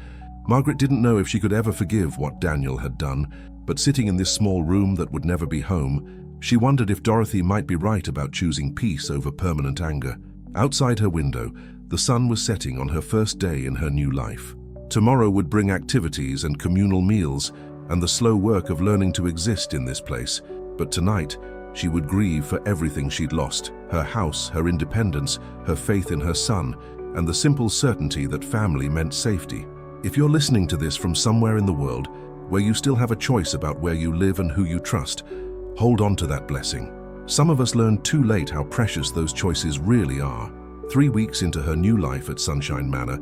Margaret didn't know if she could ever forgive what Daniel had done, but sitting in this small room that would never be home, she wondered if Dorothy might be right about choosing peace over permanent anger. Outside her window, the sun was setting on her first day in her new life. Tomorrow would bring activities and communal meals and the slow work of learning to exist in this place. But tonight, she would grieve for everything she'd lost: her house, her independence, her faith in her son, and the simple certainty that family meant safety. If you're listening to this from somewhere in the world where you still have a choice about where you live and who you trust, hold on to that blessing. Some of us learn too late how precious those choices really are. 3 weeks into her new life at Sunshine Manor,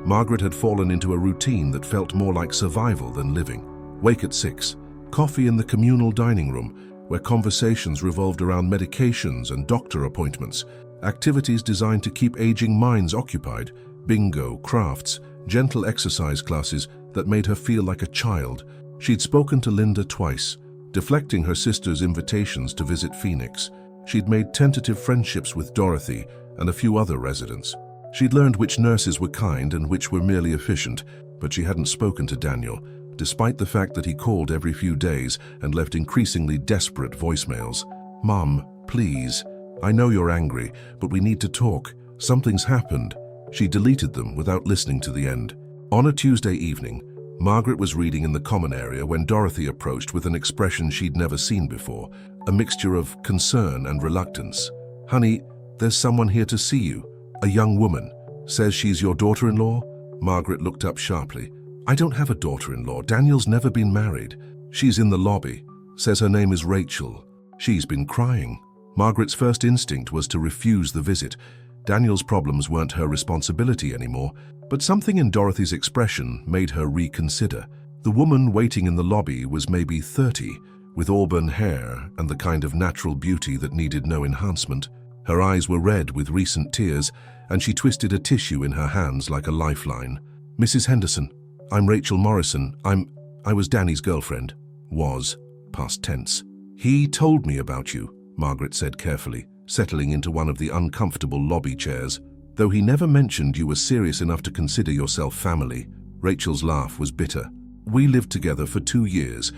Margaret had fallen into a routine that felt more like survival than living. Wake at 6. Coffee in the communal dining room, where conversations revolved around medications and doctor appointments. Activities designed to keep aging minds occupied. Bingo, crafts, gentle exercise classes that made her feel like a child. She'd spoken to Linda twice, deflecting her sister's invitations to visit Phoenix. She'd made tentative friendships with Dorothy and a few other residents. She'd learned which nurses were kind and which were merely efficient, but she hadn't spoken to Daniel, despite the fact that he called every few days and left increasingly desperate voicemails. "Mom, please. I know you're angry, but we need to talk. Something's happened." She deleted them without listening to the end. On a Tuesday evening, Margaret was reading in the common area when Dorothy approached with an expression she'd never seen before, a mixture of concern and reluctance. "Honey, there's someone here to see you. A young woman. Says she's your daughter-in-law?" Margaret looked up sharply. "I don't have a daughter-in-law. Daniel's never been married. She's in the lobby. Says her name is Rachel. She's been crying." Margaret's first instinct was to refuse the visit. Daniel's problems weren't her responsibility anymore, but something in Dorothy's expression made her reconsider. The woman waiting in the lobby was maybe 30, with auburn hair and the kind of natural beauty that needed no enhancement. Her eyes were red with recent tears, and she twisted a tissue in her hands like a lifeline. "Mrs. Henderson, I'm Rachel Morrison. I was Danny's girlfriend." Was, past tense. "He told me about you," Margaret said carefully, settling into one of the uncomfortable lobby chairs. "Though he never mentioned you were serious enough to consider yourself family." Rachel's laugh was bitter. "We lived together for 2 years.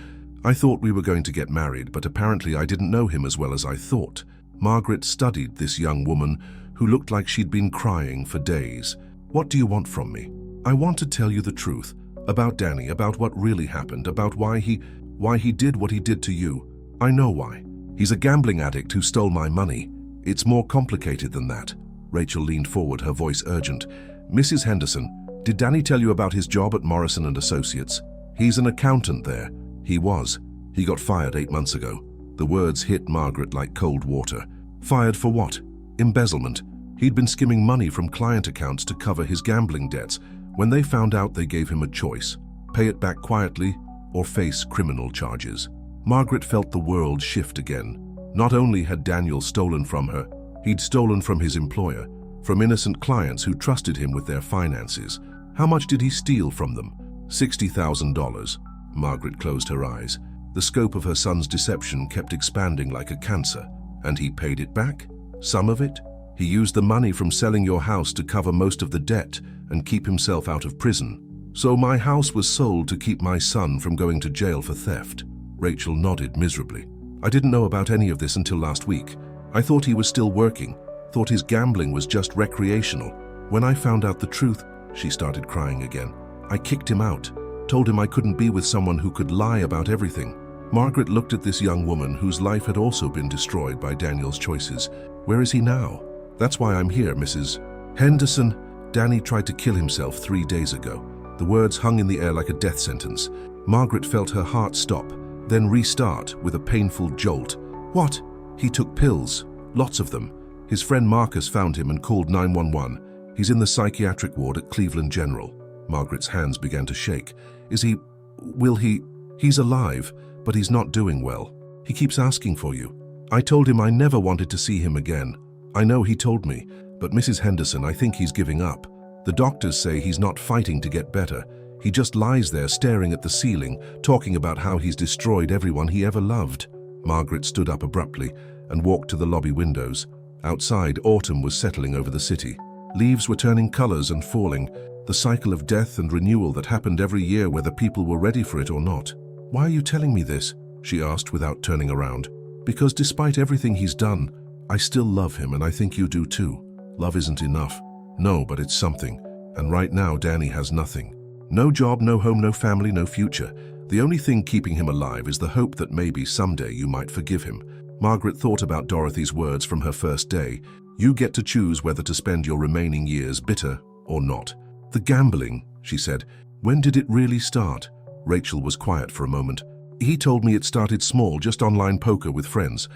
I thought we were going to get married, but apparently I didn't know him as well as I thought." Margaret studied this young woman who looked like she'd been crying for days. "What do you want from me?" "I want to tell you the truth. About Danny, about what really happened, about why he did what he did to you. I know why. He's a gambling addict who stole my money. It's more complicated than that." Rachel leaned forward, her voice urgent. "Mrs. Henderson, did Danny tell you about his job at Morrison and Associates? He's an accountant there." "He was. He got fired 8 months ago." The words hit Margaret like cold water. "Fired for what?" "Embezzlement. He'd been skimming money from client accounts to cover his gambling debts. When they found out, they gave him a choice: pay it back quietly or face criminal charges." Margaret felt the world shift again. Not only had Daniel stolen from her, he'd stolen from his employer, from innocent clients who trusted him with their finances. How much did he steal from them? $60,000. Margaret closed her eyes. The scope of her son's deception kept expanding like a cancer. And he paid it back? Some of it? He used the money from selling your house to cover most of the debt and keep himself out of prison. "So my house was sold to keep my son from going to jail for theft." Rachel nodded miserably. "I didn't know about any of this until last week. I thought he was still working, thought his gambling was just recreational. When I found out the truth," she started crying again, "I kicked him out, told him I couldn't be with someone who could lie about everything." Margaret looked at this young woman whose life had also been destroyed by Daniel's choices. "Where is he now?" "That's why I'm here, Mrs. Henderson. Danny tried to kill himself 3 days ago." The words hung in the air like a death sentence. Margaret felt her heart stop, then restart with a painful jolt. "What?" "He took pills. Lots of them. His friend Marcus found him and called 911. He's in the psychiatric ward at Cleveland General." Margaret's hands began to shake. He's alive, but he's not doing well. He keeps asking for you. I told him I never wanted to see him again. I know he told me, but Mrs. Henderson, I think he's giving up. The doctors say he's not fighting to get better. He just lies there staring at the ceiling, talking about how he's destroyed everyone he ever loved." Margaret stood up abruptly and walked to the lobby windows. Outside, autumn was settling over the city. Leaves were turning colors and falling, the cycle of death and renewal that happened every year whether people were ready for it or not. "Why are you telling me this?" she asked without turning around. "Because despite everything he's done, I still love him, and I think you do too. Love isn't enough. No, but it's something. And right now, Danny has nothing. No job, no home, no family, no future. The only thing keeping him alive is the hope that maybe someday you might forgive him." Margaret thought about Dorothy's words from her first day. "You get to choose whether to spend your remaining years bitter or not." "The gambling," she said. "When did it really start?" Rachel was quiet for a moment. "He told me it started small, just online poker with friends.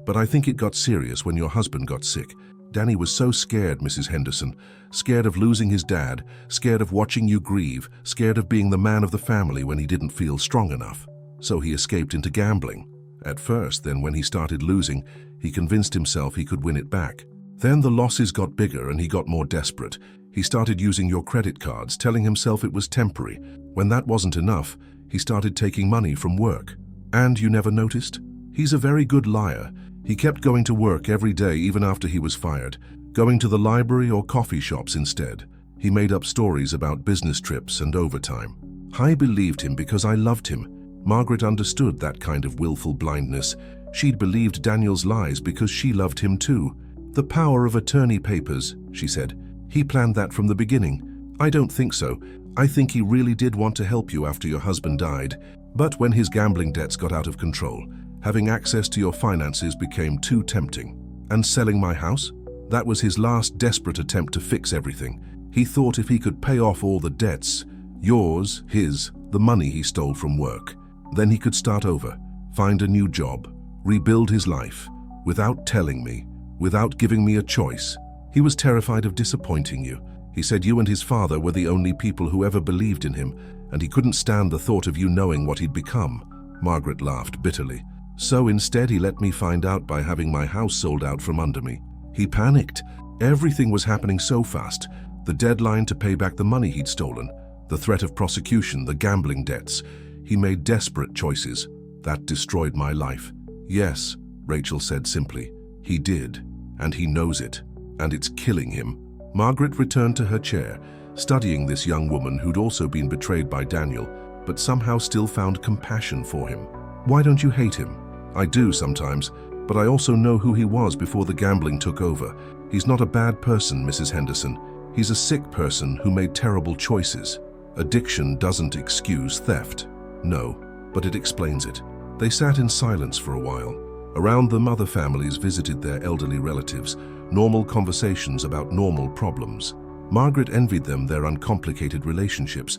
But I think it got serious when your husband got sick. Danny was so scared, Mrs. Henderson. Scared of losing his dad, scared of watching you grieve, scared of being the man of the family when he didn't feel strong enough. So he escaped into gambling. At first, then when he started losing, he convinced himself he could win it back. Then the losses got bigger and he got more desperate. He started using your credit cards, telling himself it was temporary. When that wasn't enough, he started taking money from work. And you never noticed? He's a very good liar. He kept going to work every day even after he was fired, going to the library or coffee shops instead. He made up stories about business trips and overtime. I believed him because I loved him. Margaret understood that kind of willful blindness. She'd believed Daniel's lies because she loved him too. The power of attorney papers, she said. He planned that from the beginning. I don't think so. I think he really did want to help you after your husband died. But when his gambling debts got out of control, having access to your finances became too tempting. And selling my house? That was his last desperate attempt to fix everything. He thought if he could pay off all the debts, yours, his, the money he stole from work, then he could start over, find a new job, rebuild his life, without telling me, without giving me a choice. He was terrified of disappointing you. He said you and his father were the only people who ever believed in him, and he couldn't stand the thought of you knowing what he'd become. Margaret laughed bitterly. So instead he let me find out by having my house sold out from under me. He panicked. Everything was happening so fast. The deadline to pay back the money he'd stolen, the threat of prosecution, the gambling debts. He made desperate choices. That destroyed my life. Yes, Rachel said simply. He did, and he knows it, and it's killing him. Margaret returned to her chair, studying this young woman who'd also been betrayed by Daniel, but somehow still found compassion for him. Why don't you hate him? I do sometimes, but I also know who he was before the gambling took over. He's not a bad person, Mrs. Henderson. He's a sick person who made terrible choices. Addiction doesn't excuse theft. No, but it explains it. They sat in silence for a while. Around them, other families visited their elderly relatives, normal conversations about normal problems. Margaret envied them their uncomplicated relationships,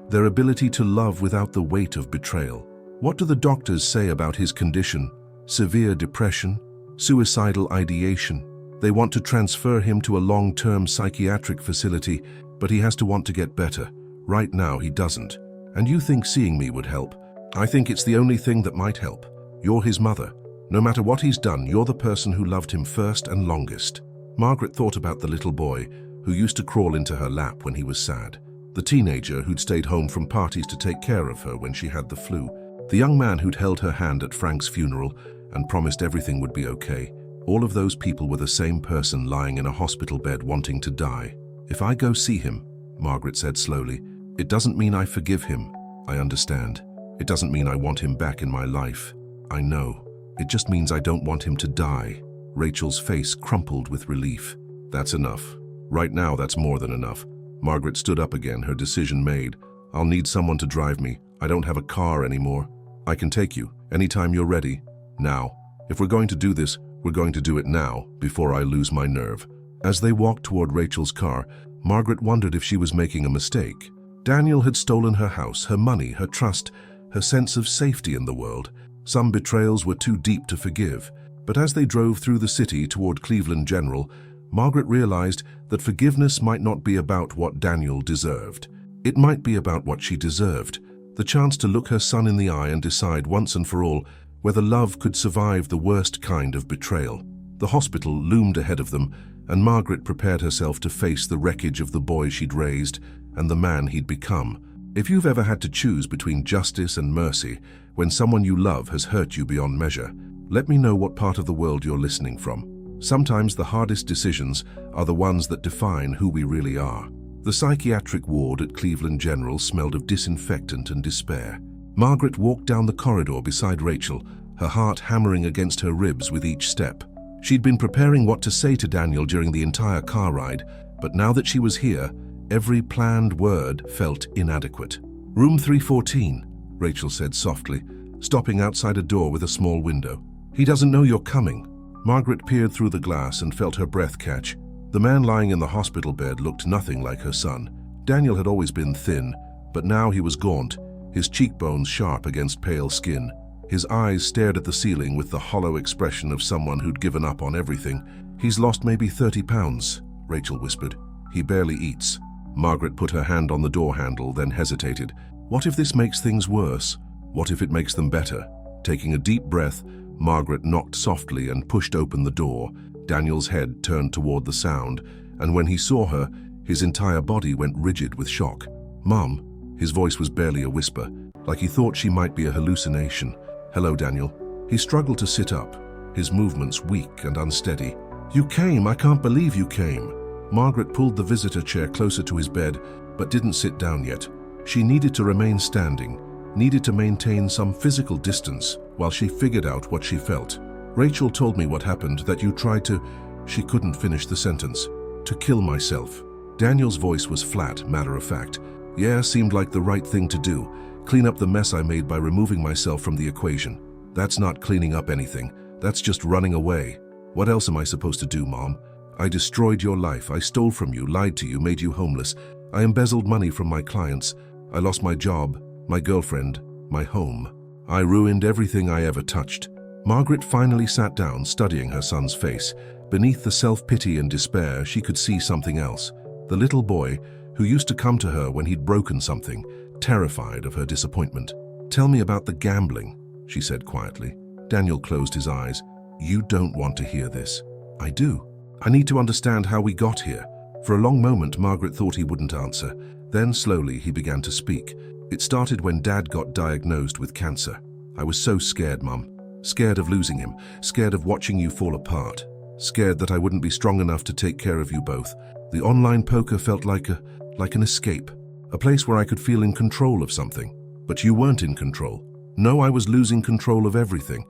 their ability to love without the weight of betrayal. What do the doctors say about his condition? Severe depression? Suicidal ideation? They want to transfer him to a long-term psychiatric facility, but he has to want to get better. Right now, he doesn't. And you think seeing me would help? I think it's the only thing that might help. You're his mother. No matter what he's done, you're the person who loved him first and longest. Margaret thought about the little boy who used to crawl into her lap when he was sad, the teenager who'd stayed home from parties to take care of her when she had the flu, the young man who'd held her hand at Frank's funeral and promised everything would be okay. All of those people were the same person lying in a hospital bed wanting to die. If I go see him, Margaret said slowly, it doesn't mean I forgive him. I understand. It doesn't mean I want him back in my life. I know. It just means I don't want him to die. Rachel's face crumpled with relief. That's enough. Right now, that's more than enough. Margaret stood up again, her decision made. I'll need someone to drive me. I don't have a car anymore. I can take you, anytime you're ready. Now. If we're going to do this, we're going to do it now, before I lose my nerve. As they walked toward Rachel's car, Margaret wondered if she was making a mistake. Daniel had stolen her house, her money, her trust, her sense of safety in the world. Some betrayals were too deep to forgive. But as they drove through the city toward Cleveland General, Margaret realized that forgiveness might not be about what Daniel deserved. It might be about what she deserved, the chance to look her son in the eye and decide once and for all whether love could survive the worst kind of betrayal. The hospital loomed ahead of them, and Margaret prepared herself to face the wreckage of the boy she'd raised and the man he'd become. If you've ever had to choose between justice and mercy when someone you love has hurt you beyond measure, let me know what part of the world you're listening from. Sometimes the hardest decisions are the ones that define who we really are. The psychiatric ward at Cleveland General smelled of disinfectant and despair. Margaret walked down the corridor beside Rachel, her heart hammering against her ribs with each step. She'd been preparing what to say to Daniel during the entire car ride, but now that she was here, every planned word felt inadequate. Room 314, Rachel said softly, stopping outside a door with a small window. He doesn't know you're coming. Margaret peered through the glass and felt her breath catch. The man lying in the hospital bed looked nothing like her son. Daniel had always been thin, but now he was gaunt, his cheekbones sharp against pale skin. His eyes stared at the ceiling with the hollow expression of someone who'd given up on everything. He's lost maybe 30 pounds, Rachel whispered. He barely eats. Margaret put her hand on the door handle, then hesitated. What if this makes things worse? What if it makes them better? Taking a deep breath, Margaret knocked softly and pushed open the door. Daniel's head turned toward the sound, and when he saw her, his entire body went rigid with shock. "Mom," his voice was barely a whisper, like he thought she might be a hallucination. "Hello, Daniel." He struggled to sit up, his movements weak and unsteady. "You came, I can't believe you came." Margaret pulled the visitor chair closer to his bed, but didn't sit down yet. She needed to remain standing, needed to maintain some physical distance while she figured out what she felt. "Rachel told me what happened, that you tried to..." She couldn't finish the sentence. "To kill myself." Daniel's voice was flat, matter-of-fact. "Yeah, seemed like the right thing to do. Clean up the mess I made by removing myself from the equation. That's not cleaning up anything. That's just running away. What else am I supposed to do, Mom? I destroyed your life. I stole from you, lied to you, made you homeless. I embezzled money from my clients. I lost my job, my girlfriend, my home. I ruined everything I ever touched." Margaret finally sat down, studying her son's face. Beneath the self-pity and despair, she could see something else. The little boy who used to come to her when he'd broken something, terrified of her disappointment. "Tell me about the gambling," she said quietly. Daniel closed his eyes. "You don't want to hear this." "I do. I need to understand how we got here." For a long moment, Margaret thought he wouldn't answer. Then slowly he began to speak. "It started when Dad got diagnosed with cancer. I was so scared, Mum. Scared of losing him, scared of watching you fall apart, scared that I wouldn't be strong enough to take care of you both. The online poker felt like an escape, a place where I could feel in control of something. But you weren't in control. No, I was losing control of everything.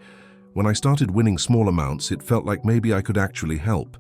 When I started winning small amounts, it felt like maybe I could actually help.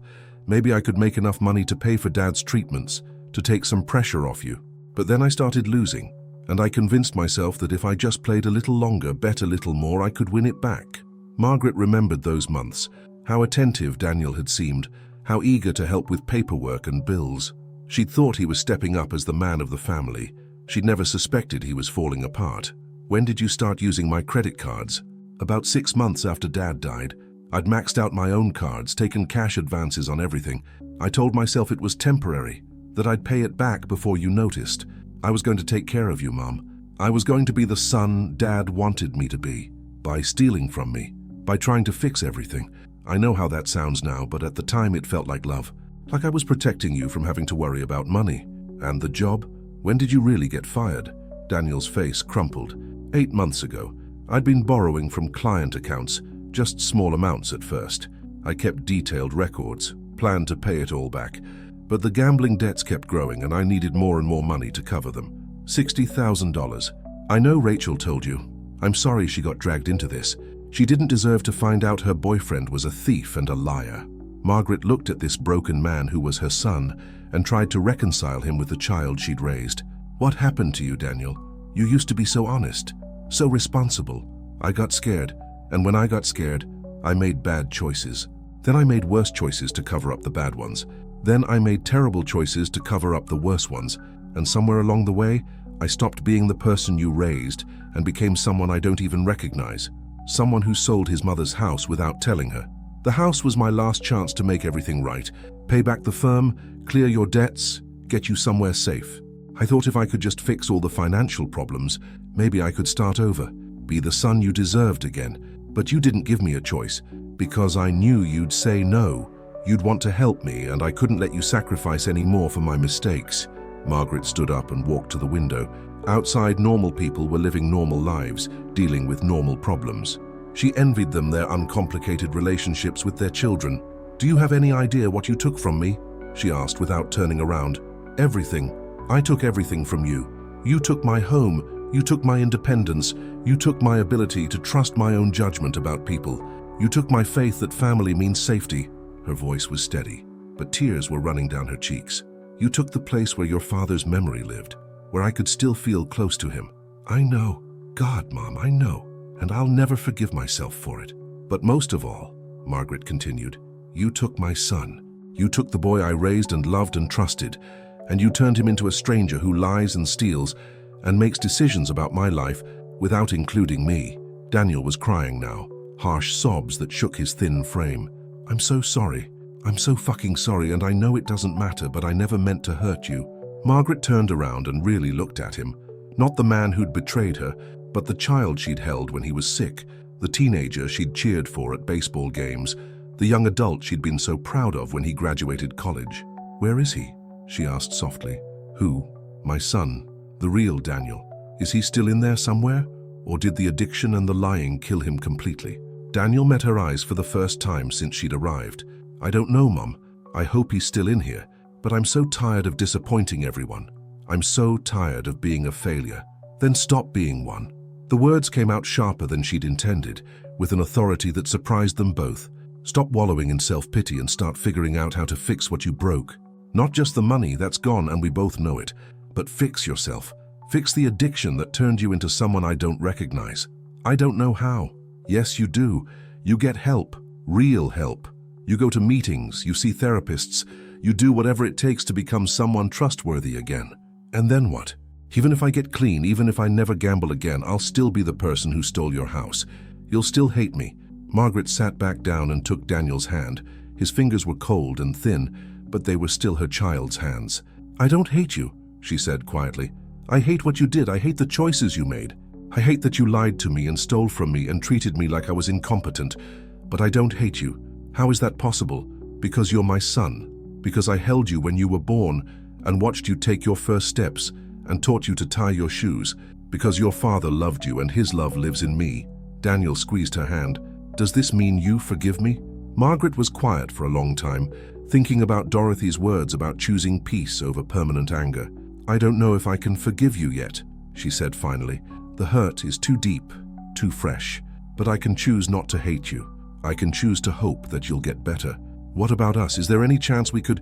Maybe I could make enough money to pay for Dad's treatments, to take some pressure off you. But then I started losing, and I convinced myself that if I just played a little longer, bet a little more, I could win it back." Margaret remembered those months, how attentive Daniel had seemed, how eager to help with paperwork and bills. She'd thought he was stepping up as the man of the family. She'd never suspected he was falling apart. "When did you start using my credit cards?" "About 6 months after Dad died. I'd maxed out my own cards, taken cash advances on everything. I told myself it was temporary, that I'd pay it back before you noticed. I was going to take care of you, Mom. I was going to be the son Dad wanted me to be, by stealing from me, by trying to fix everything. I know how that sounds now, but at the time it felt like love. Like I was protecting you from having to worry about money. And the job? When did you really get fired?" Daniel's face crumpled. 8 months ago. I'd been borrowing from client accounts, just small amounts at first. I kept detailed records, planned to pay it all back. But the gambling debts kept growing and I needed more and more money to cover them. $60,000. I know Rachel told you. I'm sorry she got dragged into this. She didn't deserve to find out her boyfriend was a thief and a liar. Margaret looked at this broken man who was her son and tried to reconcile him with the child she'd raised. "What happened to you, Daniel? You used to be so honest, so responsible. I got scared, and when I got scared, I made bad choices. Then I made worse choices to cover up the bad ones. Then I made terrible choices to cover up the worse ones. And somewhere along the way, I stopped being the person you raised and became someone I don't even recognize. Someone who sold his mother's house without telling her. The house was my last chance to make everything right. Pay back the firm, clear your debts, get you somewhere safe. I thought if I could just fix all the financial problems, maybe I could start over, be the son you deserved again. But you didn't give me a choice, because I knew you'd say no. You'd want to help me, and I couldn't let you sacrifice any more for my mistakes." Margaret stood up and walked to the window. Outside, normal people were living normal lives, dealing with normal problems. She envied them their uncomplicated relationships with their children. "Do you have any idea what you took from me?" she asked without turning around. "Everything. I took everything from you. You took my home. You took my independence. You took my ability to trust my own judgment about people. You took my faith that family means safety." Her voice was steady, but tears were running down her cheeks. "You took the place where your father's memory lived, where I could still feel close to him. I know. God, Mom, I know. And I'll never forgive myself for it. But most of all," Margaret continued, "you took my son. You took the boy I raised and loved and trusted, and you turned him into a stranger who lies and steals and makes decisions about my life without including me." Daniel was crying now, harsh sobs that shook his thin frame. "I'm so sorry. I'm so fucking sorry, and I know it doesn't matter, but I never meant to hurt you. Margaret turned around and really looked at him. Not the man who'd betrayed her, but the child she'd held when he was sick, the teenager she'd cheered for at baseball games, the young adult she'd been so proud of when he graduated college. "Where is he?" she asked softly. "Who?" "My son, the real Daniel. Is he still in there somewhere? Or did the addiction and the lying kill him completely?" Daniel met her eyes for the first time since she'd arrived. "I don't know, Mom. I hope he's still in here, but I'm so tired of disappointing everyone. I'm so tired of being a failure." "Then stop being one." The words came out sharper than she'd intended, with an authority that surprised them both. "Stop wallowing in self-pity and start figuring out how to fix what you broke. Not just the money, that's gone and we both know it, but fix yourself. Fix the addiction that turned you into someone I don't recognize. I don't know how. Yes, you do. You get help, real help. You go to meetings, you see therapists, you do whatever it takes to become someone trustworthy again. And then what? Even if I get clean, even if I never gamble again, I'll still be the person who stole your house. You'll still hate me." Margaret sat back down and took Daniel's hand. His fingers were cold and thin, but they were still her child's hands. "I don't hate you," she said quietly. "I hate what you did. I hate the choices you made. I hate that you lied to me and stole from me and treated me like I was incompetent. But I don't hate you. How is that possible? Because you're my son. Because I held you when you were born and watched you take your first steps and taught you to tie your shoes. Because your father loved you and his love lives in me." Daniel squeezed her hand. "Does this mean you forgive me?" Margaret was quiet for a long time, thinking about Dorothy's words about choosing peace over permanent anger. "I don't know if I can forgive you yet," she said finally. "The hurt is too deep, too fresh. But I can choose not to hate you. I can choose to hope that you'll get better. What about us? Is there any chance we could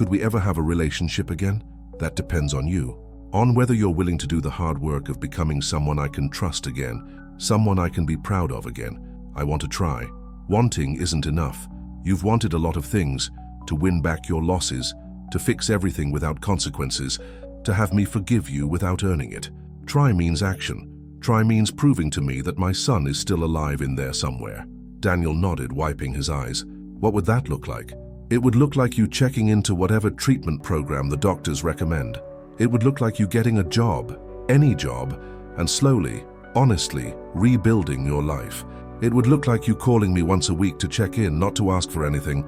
we ever have a relationship again? That depends on you. On whether you're willing to do the hard work of becoming someone I can trust again, someone I can be proud of again. I want to try. Wanting isn't enough. You've wanted a lot of things, to win back your losses, to fix everything without consequences, to have me forgive you without earning it. Try means action. Try means proving to me that my son is still alive in there somewhere." Daniel nodded, wiping his eyes. "What would that look like?" "It would look like you checking into whatever treatment program the doctors recommend. It would look like you getting a job, any job, and slowly, honestly, rebuilding your life. It would look like you calling me once a week to check in, not to ask for anything,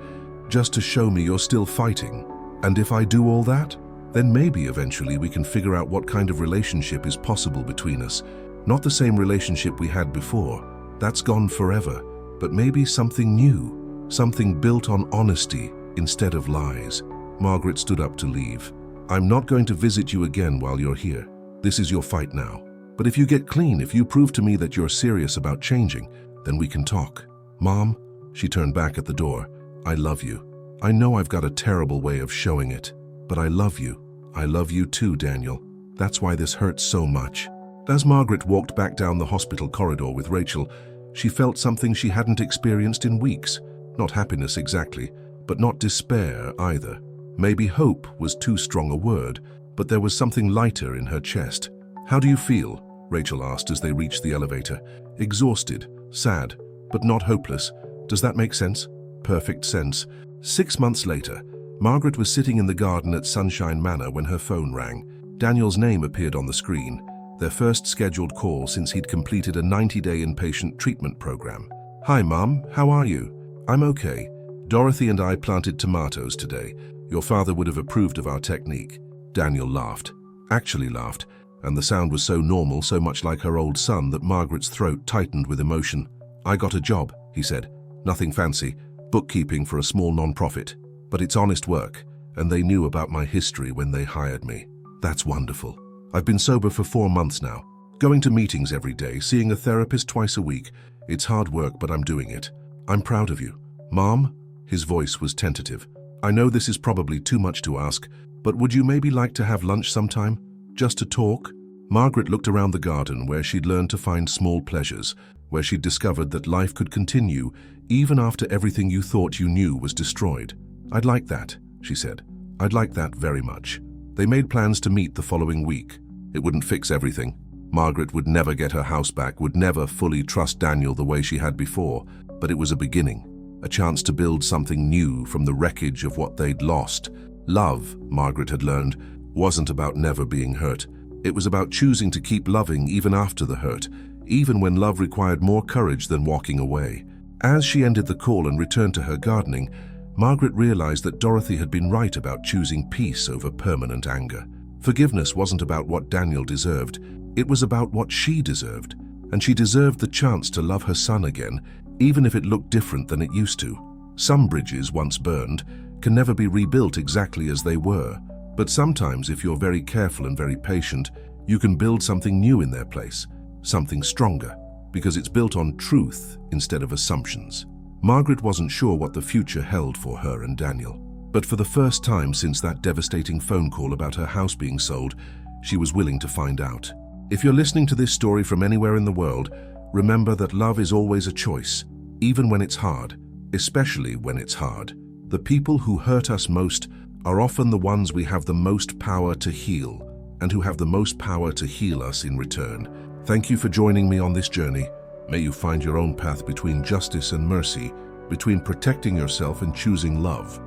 just to show me you're still fighting. And if I do all that, then maybe eventually we can figure out what kind of relationship is possible between us. Not the same relationship we had before. That's gone forever. But maybe something new, something built on honesty instead of lies." Margaret stood up to leave. "I'm not going to visit you again while you're here. This is your fight now. But if you get clean, if you prove to me that you're serious about changing, then we can talk." "Mom," she turned back at the door, "I love you. I know I've got a terrible way of showing it, but I love you. I love you too, Daniel. That's why this hurts so much." As Margaret walked back down the hospital corridor with Rachel, she felt something she hadn't experienced in weeks. Not happiness exactly, but not despair either. Maybe hope was too strong a word, but there was something lighter in her chest. "How do you feel?" Rachel asked as they reached the elevator. "Exhausted, sad, but not hopeless. Does that make sense?" Perfect sense. 6 months later, Margaret was sitting in the garden at Sunshine Manor when her phone rang. Daniel's name appeared on the screen, their first scheduled call since he'd completed a 90-day inpatient treatment program. "Hi, Mom. How are you?" "I'm okay. Dorothy and I planted tomatoes today. Your father would have approved of our technique." Daniel laughed. Actually laughed, and the sound was so normal, so much like her old son, that Margaret's throat tightened with emotion. "I got a job," he said. "Nothing fancy. Bookkeeping for a small non-profit. But it's honest work, and they knew about my history when they hired me. That's wonderful. I've been sober for 4 months now. Going to meetings every day, seeing a therapist twice a week. It's hard work, but I'm doing it. I'm proud of you." "Mom?" His voice was tentative. "I know this is probably too much to ask, but would you maybe like to have lunch sometime? Just to talk?" Margaret looked around the garden where she'd learned to find small pleasures, where she'd discovered that life could continue even after everything you thought you knew was destroyed. "I'd like that," she said. "I'd like that very much." They made plans to meet the following week. It wouldn't fix everything. Margaret would never get her house back, would never fully trust Daniel the way she had before, but it was a beginning. a chance to build something new from the wreckage of what they'd lost. Love, Margaret had learned, wasn't about never being hurt. It was about choosing to keep loving even after the hurt, even when love required more courage than walking away. As she ended the call and returned to her gardening, Margaret realized that Dorothy had been right about choosing peace over permanent anger. Forgiveness wasn't about what Daniel deserved, it was about what she deserved. And she deserved the chance to love her son again, even if it looked different than it used to. Some bridges, once burned, can never be rebuilt exactly as they were. But sometimes, if you're very careful and very patient, you can build something new in their place, something stronger, because it's built on truth instead of assumptions. Margaret wasn't sure what the future held for her and Daniel. But for the first time since that devastating phone call about her house being sold, she was willing to find out. If you're listening to this story from anywhere in the world, remember that love is always a choice, even when it's hard, especially when it's hard. The people who hurt us most are often the ones we have the most power to heal, and who have the most power to heal us in return. Thank you for joining me on this journey. May you find your own path between justice and mercy, between protecting yourself and choosing love.